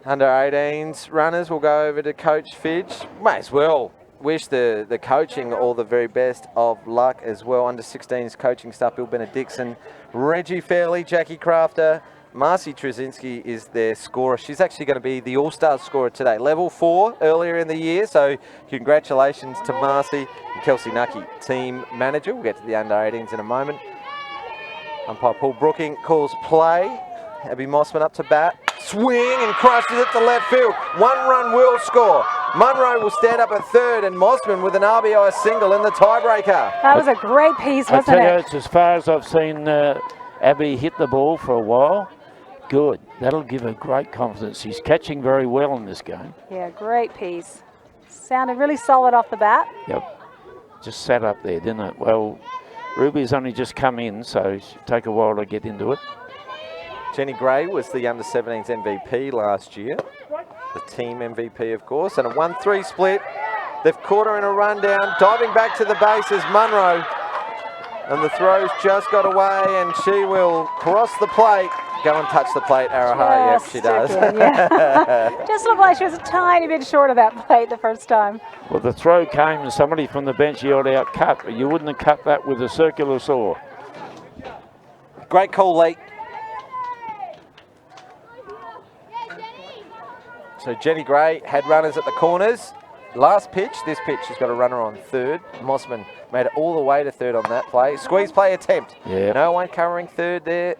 Speaker 1: under-18s runners will go over to Coach Fidge. May as well wish the coaching all the very best of luck as well. Under-16s coaching staff, Bill Benedictson, Reggie Fairley, Jackie Crafter, Marcy Trzynski is their scorer. She's actually going to be the All-Stars scorer today. Level 4 earlier in the year, so congratulations to Marcy and Kelsey Nucky, team manager. We'll get to the under-18s in a moment. Umpire Paul Brooking calls play. Abby Mossman up to bat. Swing and crushes it to left field. 1 run will score. Munro will stand up at third, and Mossman with an RBI single in the tiebreaker.
Speaker 2: That was a great piece, wasn't it?
Speaker 3: It's as far as I've seen Abby hit the ball for a while. Good. That'll give her great confidence. She's catching very well in this game.
Speaker 2: Yeah, great piece. Sounded really solid off the bat.
Speaker 3: Yep. Just sat up there, didn't it? Well, Ruby's only just come in, so it'll take a while to get into it.
Speaker 1: Jenny Gray was the under-17s MVP last year. The team MVP, of course, and a 1-3 split They've caught her in a rundown. Diving back to the base is Munro. And the throw's just got away, and she will cross the plate. Go and touch the plate, Araha. Yep, she does.
Speaker 2: Just looked like she was a tiny bit short of that plate the first time.
Speaker 3: Well, the throw came and somebody from the bench yelled out, cut. But you wouldn't have cut that with a circular saw.
Speaker 1: Great call, Lee. So Jenny Gray had runners at the corners. Last pitch, this pitch, she's got a runner on third. Mossman made it all the way to third on that play. Squeeze play attempt.
Speaker 3: Yeah.
Speaker 1: No one covering third there.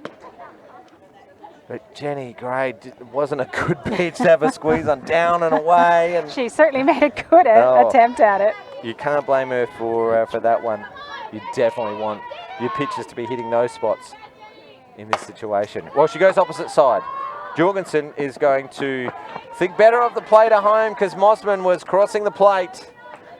Speaker 1: But Jenny Gray wasn't a good pitch to have a squeeze on, down and away. And
Speaker 2: she certainly made a good attempt at it.
Speaker 1: You can't blame her for that one. You definitely want your pitchers to be hitting those spots in this situation. Well, she goes opposite side. Jorgensen is going to think better of the plate at home because Mossman was crossing the plate.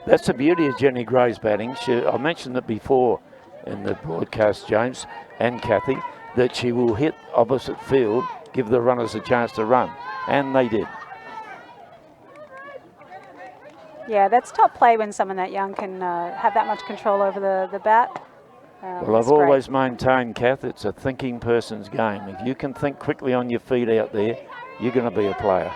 Speaker 3: That's the beauty of Jenny Gray's batting. I mentioned it before in the broadcast, James and Kathy, that she will hit opposite field, give the runners a chance to run, and they did.
Speaker 2: Yeah, that's top play when someone that young can have that much control over the bat.
Speaker 3: Well, I've always maintained, Kath, it's a thinking person's game. If you can think quickly on your feet out there, you're going to be a player.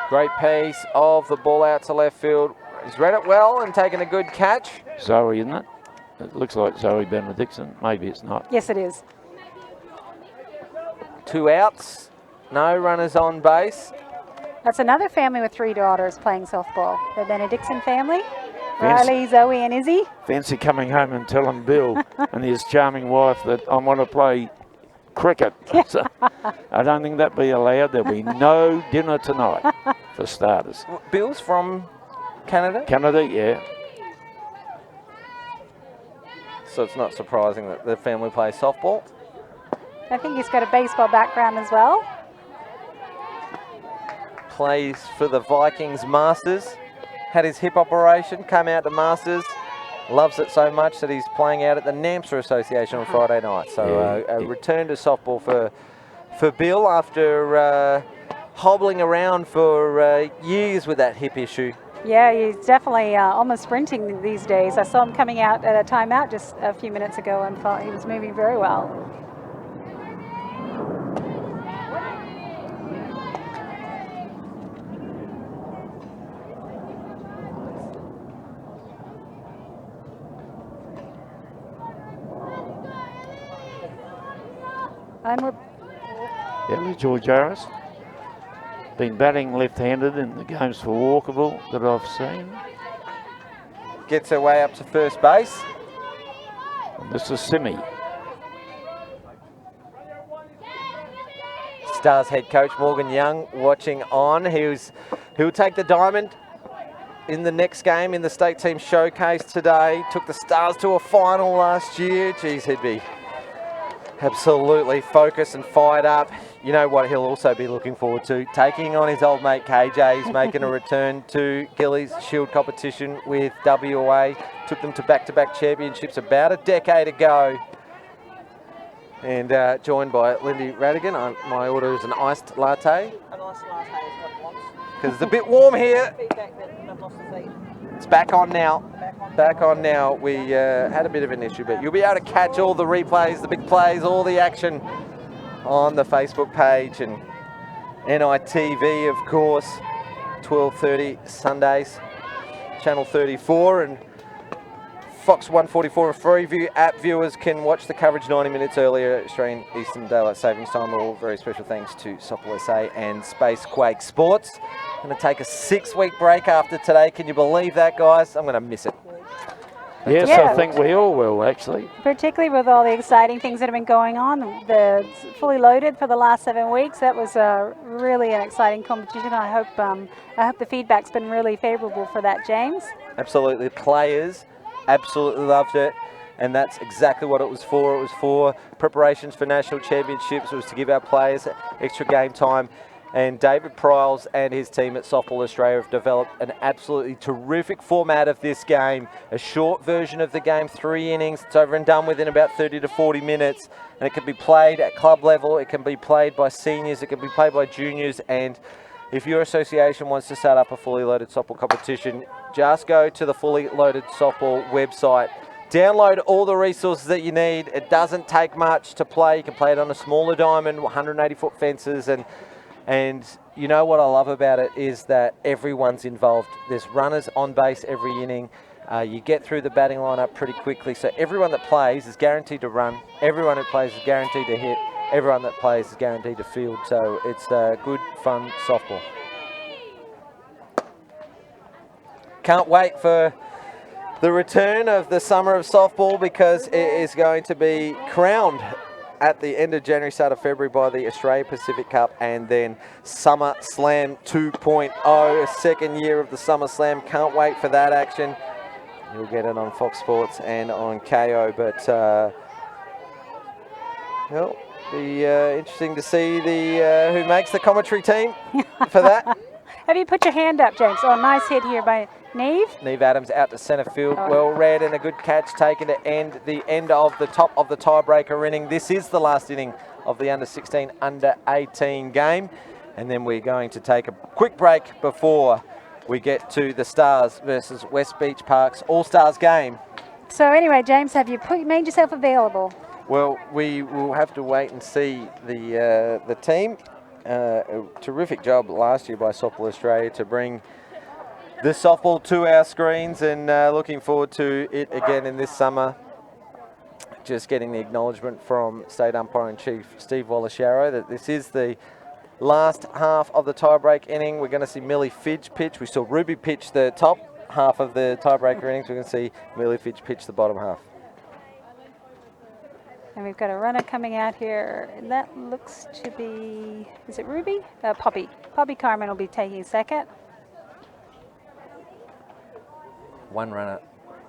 Speaker 1: Great piece of the ball out to left field. He's read it well and taken a good catch.
Speaker 3: Zoe, isn't it? It looks like Zoe Benedictson. Maybe it's not.
Speaker 2: Yes, it is.
Speaker 1: 2 outs. No runners on base.
Speaker 2: That's another family with 3 daughters playing softball. The Benedictson family, Riley, Zoe, and Izzy.
Speaker 3: Fancy coming home and telling Bill and his charming wife that I want to play cricket. So, I don't think that'd be allowed. There'll be no dinner tonight, for starters.
Speaker 1: Bill's from Canada?
Speaker 3: Canada, yeah.
Speaker 1: So it's not surprising that the family plays softball.
Speaker 2: I think he's got a baseball background as well.
Speaker 1: Plays for the Vikings Masters. Had his hip operation, come out to Masters. Loves it so much that he's playing out at the NAMSA Association on Friday night. So a return to softball for Bill after hobbling around for years with that hip issue.
Speaker 2: Yeah, he's definitely almost sprinting these days. I saw him coming out at a timeout just a few minutes ago and thought he was moving very well. And we're
Speaker 3: George Harris. Been batting left-handed in the games for Walkerville that I've seen.
Speaker 1: Gets her way up to first base.
Speaker 3: And this is Simi.
Speaker 1: Stars head coach Morgan Young watching on. He'll take the diamond in the next game in the state team showcase today. Took the Stars to a final last year. Geez, he'd be absolutely focused and fired up. You know what he'll also be looking forward to? Taking on his old mate KJ. He's making a return to Gillies Shield competition with WA. Took them to back-to-back championships about a decade ago. And joined by Lindy Radigan. My order is an iced latte.
Speaker 7: An iced latte is what it wants.
Speaker 1: Because it's a bit warm here.
Speaker 7: Feedback that I've lost the seat.
Speaker 1: It's back on now. Back on now. We had a bit of an issue, but you'll be able to catch all the replays, the big plays, all the action on the Facebook page and NITV, of course, 12:30 Sundays, Channel 34, and Fox 144 and Freeview app viewers can watch the coverage 90 minutes earlier, Australian Eastern Daylight Savings Time. All very special thanks to Softball SA and Spacequake Sports. I'm going to take a 6-week break after today. Can you believe that, guys? I'm going to miss it.
Speaker 3: Yes,
Speaker 2: Yeah.
Speaker 3: I think we all will, actually.
Speaker 2: particularly with all the exciting things that have been going on, the fully loaded for the last 7 weeks. That was really an exciting competition. I hope the feedback's been really favourable for that, James.
Speaker 1: Absolutely. Players absolutely loved it. And that's exactly what it was for. It was for preparations for national championships. It was to give our players extra game time. And David Pryles and his team at Softball Australia have developed an absolutely terrific format of this game. A short version of the game, 3 innings. It's over and done within about 30 to 40 minutes. And it can be played at club level. It can be played by seniors. It can be played by juniors. And if your association wants to set up a fully loaded softball competition, just go to the Fully Loaded Softball website. Download all the resources that you need. It doesn't take much to play. You can play it on a smaller diamond, 180-foot fences. And you know what I love about it is that everyone's involved. There's runners on base every inning. You get through the batting lineup pretty quickly. So everyone that plays is guaranteed to run. Everyone who plays is guaranteed to hit. Everyone that plays is guaranteed to field. So it's good, fun softball. Can't wait for the return of the summer of softball, because it is going to be crowned at the end of January, start of February by the Australia Pacific Cup, and then Summer Slam 2.0, second year of the Summer Slam. Can't wait for that action. You'll get it on Fox Sports and on KO, but it'll be interesting to see the who makes the commentary team for that.
Speaker 2: Have you put your hand up, James? Oh, nice hit here by Neve.
Speaker 1: Neve Adams out to centre field, well read, and a good catch taken to end the top of the tiebreaker inning. This is the last inning of the under-16, under-18 game. And then we're going to take a quick break before we get to the Stars versus West Beach Park's All-Stars game.
Speaker 2: So anyway, James, have you made yourself available?
Speaker 1: Well, we will have to wait and see the team. A terrific job last year by Softball Australia to bring the softball to our screens, and looking forward to it again in this summer. Just getting the acknowledgement from State Umpire-in-Chief Steve Wallasharo that this is the last half of the tiebreak inning. We're going to see Millie Fidge pitch. We saw Ruby pitch the top half of the tiebreaker innings. We're going to see Millie Fidge pitch the bottom half.
Speaker 2: And we've got a runner coming out here, and that looks to be, is it Ruby? Poppy. Poppy Carmen will be taking second.
Speaker 1: One runner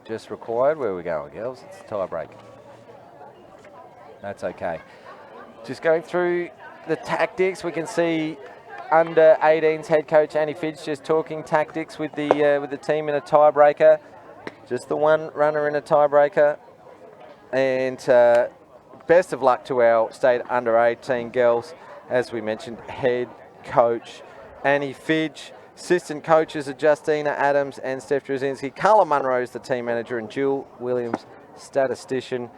Speaker 1: just required. Where are we going, girls? It's a tie break. That's okay. Just going through the tactics, we can see under 18's head coach Annie Fidge just talking tactics with the team in a tiebreaker. Just the one runner in a tiebreaker. And best of luck to our state under 18 girls. As we mentioned, head coach Annie Fidge. Assistant coaches are Justina Adams and Steph Drzezinski. Carla Munro is the team manager, and Jill Williams, statistician.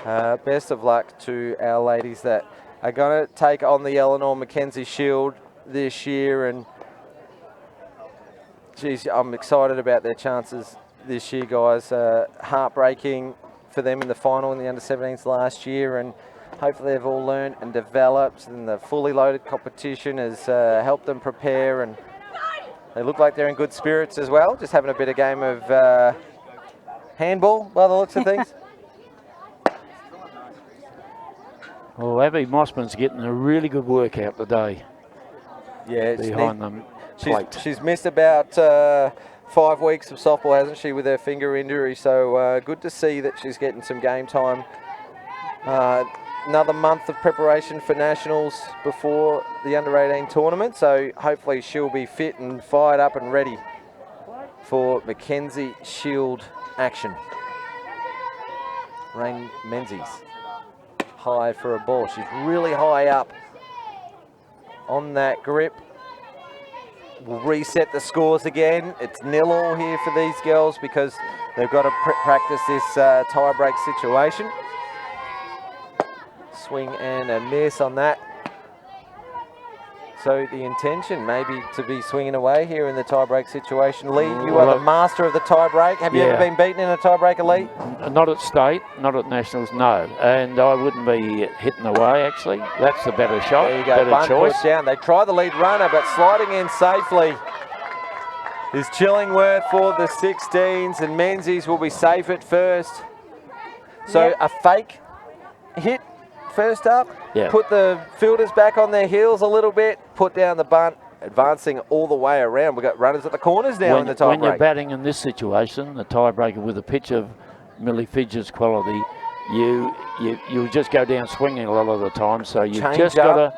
Speaker 1: Best of luck to our ladies that are going to take on the Eleanor Mackenzie Shield this year. And geez, I'm excited about their chances this year, guys. Heartbreaking for them in the final in the under-17s last year, and hopefully they've all learned and developed, and the fully loaded competition has helped them prepare, and they look like they're in good spirits as well, just having a bit of game of handball by the looks of things.
Speaker 3: Well, Abby Mossman's getting a really good workout today.
Speaker 1: Yeah,
Speaker 3: behind them.
Speaker 1: She's missed about 5 weeks of softball, hasn't she, with her finger injury? So good to see that she's getting some game time. Another month of preparation for nationals before the under-18 tournament. So hopefully she'll be fit and fired up and ready for Mackenzie Shield action. Rain Menzies high for a ball. She's really high up on that grip. We'll reset the scores again. It's 0-0 here for these girls because they've got to practice this tie-break situation. Swing and a miss on that. So the intention maybe to be swinging away here in the tie-break situation. Lee, you are the master of the tie-break. Have you ever been beaten in a tie-breaker, Lee?
Speaker 3: Not at state, not at nationals, no. And I wouldn't be hitting away, actually. That's the better shot,
Speaker 1: there you go.
Speaker 3: better
Speaker 1: Bunt
Speaker 3: choice.
Speaker 1: push down. They try the lead runner, but sliding in safely is Chillingworth for the 16s, and Menzies will be safe at first. So a fake hit first up, put the fielders back on their heels a little bit, put down the bunt, advancing all the way around. We've got runners at the corners now in the tiebreak.
Speaker 3: When you're batting in this situation, the tiebreaker with a pitch of Millie Fidge's quality, you just go down swinging a lot of the time. So you've just got to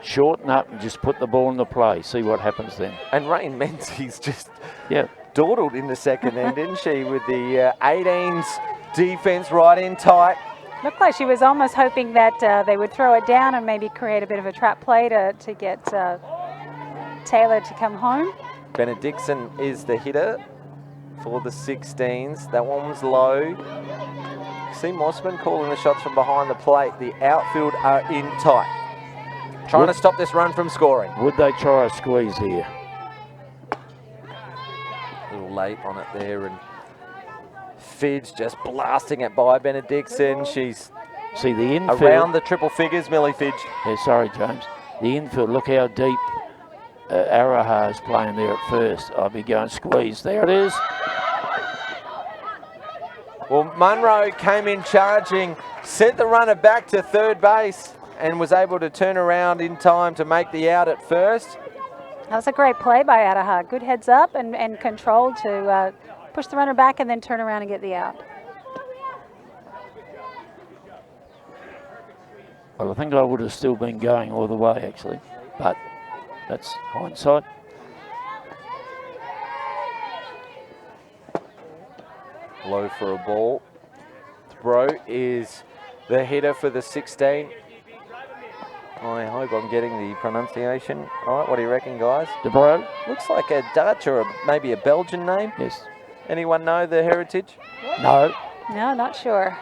Speaker 3: shorten up and just put the ball in the play. See what happens then.
Speaker 1: And Rain Menzies just
Speaker 3: Yeah.
Speaker 1: dawdled in the second end, didn't she, with the 18's defence right in tight.
Speaker 2: Looked like she was almost hoping that they would throw it down and maybe create a bit of a trap play to get Taylor to come home.
Speaker 1: Benedictson is the hitter for the 16's. That one was low. See Mossman calling the shots from behind the plate. The outfield are in tight. Trying to stop this run from scoring.
Speaker 3: Would they try a squeeze here?
Speaker 1: A little late on it there, and Fidge just blasting it by Benedictson. She's
Speaker 3: See the infield.
Speaker 1: around the triple figures, Millie Fidge.
Speaker 3: Yeah, sorry, James. The infield, look how deep Araha is playing there at first. I'll be going squeeze. There it is.
Speaker 1: Well, Munro came in charging, sent the runner back to third base, and was able to turn around in time to make the out at first.
Speaker 2: That was a great play by Araha. Good heads up and control to push the runner back and then turn around and get the out.
Speaker 3: Well, I think I would have still been going all the way, actually. But that's hindsight.
Speaker 1: Low for a ball. Throw is the hitter for the 16. I hope I'm getting the pronunciation right. What do you reckon, guys?
Speaker 3: DeBro?
Speaker 1: Looks like a Dutch or maybe a Belgian name.
Speaker 3: Yes.
Speaker 1: Anyone know the heritage?
Speaker 3: No.
Speaker 2: No, not sure.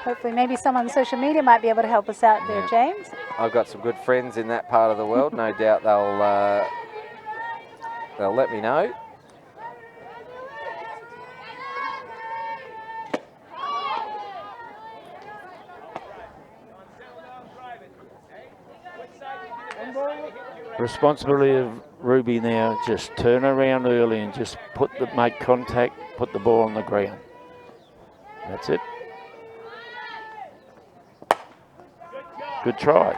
Speaker 2: Hopefully maybe someone on social media might be able to help us out there, James.
Speaker 1: I've got some good friends in that part of the world. No doubt they'll let me know.
Speaker 3: Responsibility of Ruby now, just turn around early and just make contact, put the ball on the ground. That's it. Good try.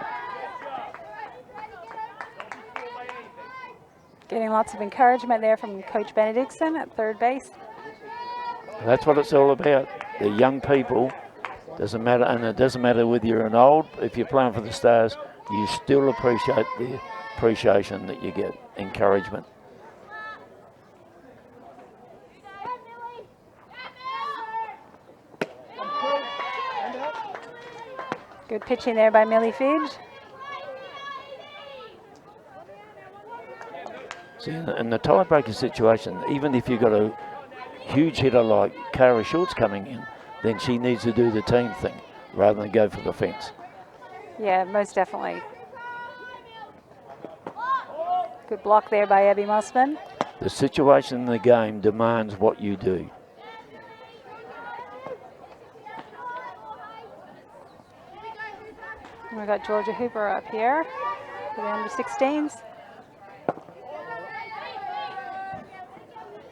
Speaker 2: Getting lots of encouragement there from Coach Benedictson at third base.
Speaker 3: That's what it's all about. The young people, doesn't matter, and it doesn't matter whether you're an old, if you're playing for the Stars, you still appreciate the appreciation that you get, encouragement.
Speaker 2: Good pitching there by Millie Fidge.
Speaker 3: See, in the tiebreaker situation, even if you've got a huge hitter like Kara Schultz coming in, then she needs to do the team thing rather than go for the fence.
Speaker 2: Yeah, most definitely. Good block there by Abby Mossman.
Speaker 3: The situation in the game demands what you do.
Speaker 2: We've got Georgia Hooper up here for the under 16s.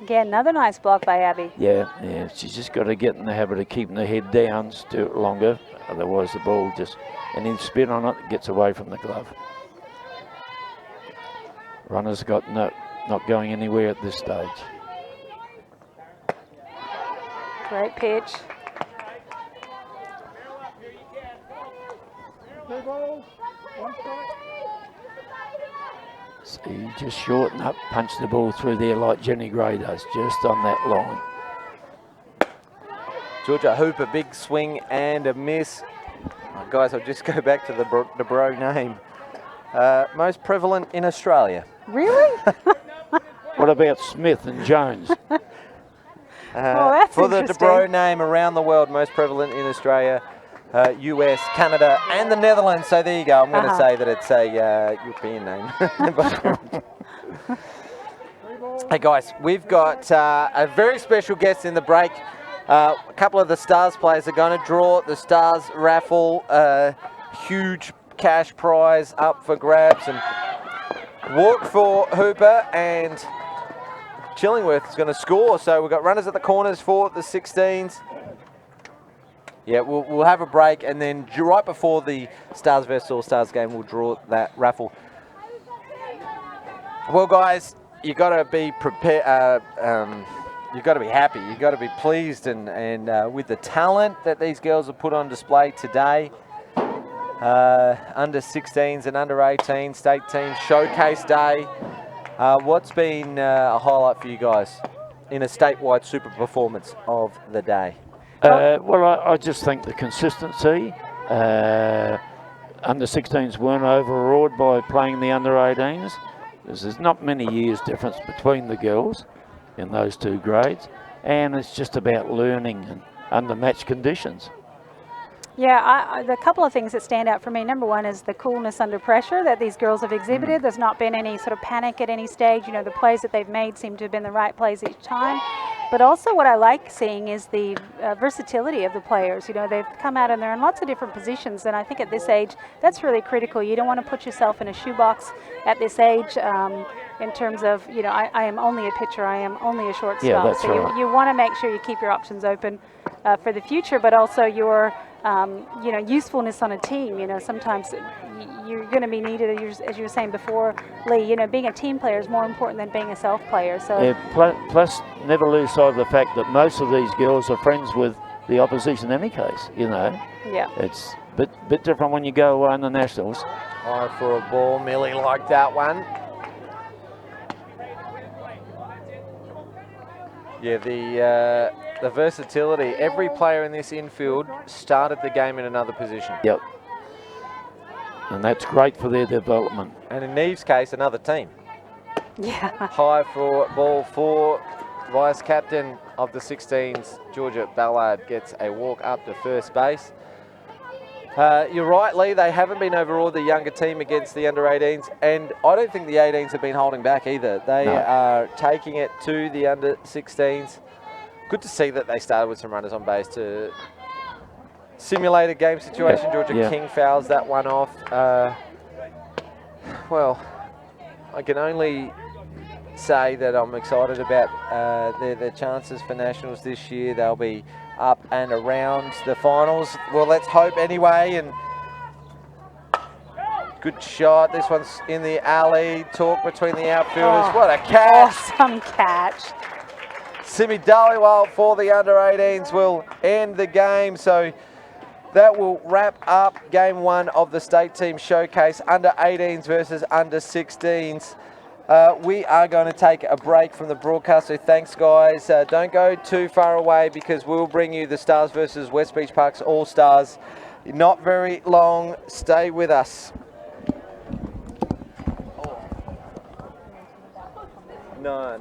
Speaker 2: Again, another nice block by Abby.
Speaker 3: Yeah, she's just got to get in the habit of keeping the head down, do it longer, otherwise the ball just, and then spin on it, gets away from the glove. Runners got not going anywhere at this stage.
Speaker 2: Great pitch.
Speaker 3: So you just shorten up, punch the ball through there like Jenny Gray does, just on that line.
Speaker 1: Georgia Hooper, big swing and a miss. Oh, guys, I'll just go back to the bro name. Most prevalent in Australia.
Speaker 2: Really?
Speaker 3: What about Smith and Jones?
Speaker 2: That's
Speaker 1: for the
Speaker 2: interesting.
Speaker 1: DeBro name around the world, most prevalent in Australia, US, Canada, and the Netherlands. So there you go. I'm going to say that it's a European name. Hey guys, we've got a very special guest in the break. A couple of the Stars players are going to draw the Stars raffle. Huge cash prize up for grabs, and walk for Hooper, and Chillingworth is going to score. So we've got runners at the corners for the 16s. Yeah, we'll have a break, and then right before the Stars vs All Stars game, we'll draw that raffle. Well, guys, you got to be prepared. You've got to be happy. You've got to be pleased, and with the talent that these girls have put on display today. under 16s and under 18 state team showcase day. What's been a highlight for you guys in a statewide super performance of the day?
Speaker 3: Well, I just think the consistency. Under 16s weren't overawed by playing the under 18s. There's not many years difference between the girls in those two grades, and it's just about learning and under match conditions.
Speaker 2: Yeah, the couple of things that stand out for me, number one is the coolness under pressure that these girls have exhibited. There's not been any sort of panic at any stage. You know, the plays that they've made seem to have been the right plays each time. But also what I like seeing is the versatility of the players. You know, they've come out and they're in lots of different positions, and I think at this age, that's really critical. You don't want to put yourself in a shoebox at this age in terms of, you know, I am only a pitcher, I am only a shortstop.
Speaker 3: Yeah, that's
Speaker 2: so
Speaker 3: right.
Speaker 2: you want to make sure you keep your options open for the future, but also your you know, usefulness on a team. You know, sometimes you're going to be needed, as you were saying before, Lee. You know, being a team player is more important than being a self player. So
Speaker 3: yeah, plus never lose sight of the fact that most of these girls are friends with the opposition in any case. You know,
Speaker 2: yeah,
Speaker 3: it's a bit different when you go away in the nationals.
Speaker 1: High for a ball, Millie liked that one. Yeah, the versatility. Every player in this infield started the game in another position.
Speaker 3: Yep. And that's great for their development.
Speaker 1: And in Neve's case, another team.
Speaker 2: yeah.
Speaker 1: High for ball for vice captain of the 16s, Georgia Ballard, gets a walk up to first base. You're right, Lee, they haven't been overawed, the younger team, against the under 18s, and I don't think the 18s have been holding back either. They are taking it to the under 16s. Good to see that they started with some runners on base to simulate a game situation. Georgia King fouls that one off. Well, I can only say that I'm excited about their chances for nationals this year. They'll be up and around the finals. Well, let's hope anyway. And good shot. This one's in the alley. Talk between the outfielders. What a catch.
Speaker 2: Awesome catch.
Speaker 1: Simi Dhaliwal for the under 18s will end the game. So that will wrap up game one of the state team showcase, under 18s versus under 16s. We are going to take a break from the broadcast, so thanks guys. Don't go too far away because we'll bring you the Stars versus West Beach Parks All-Stars. Not very long, stay with us. No.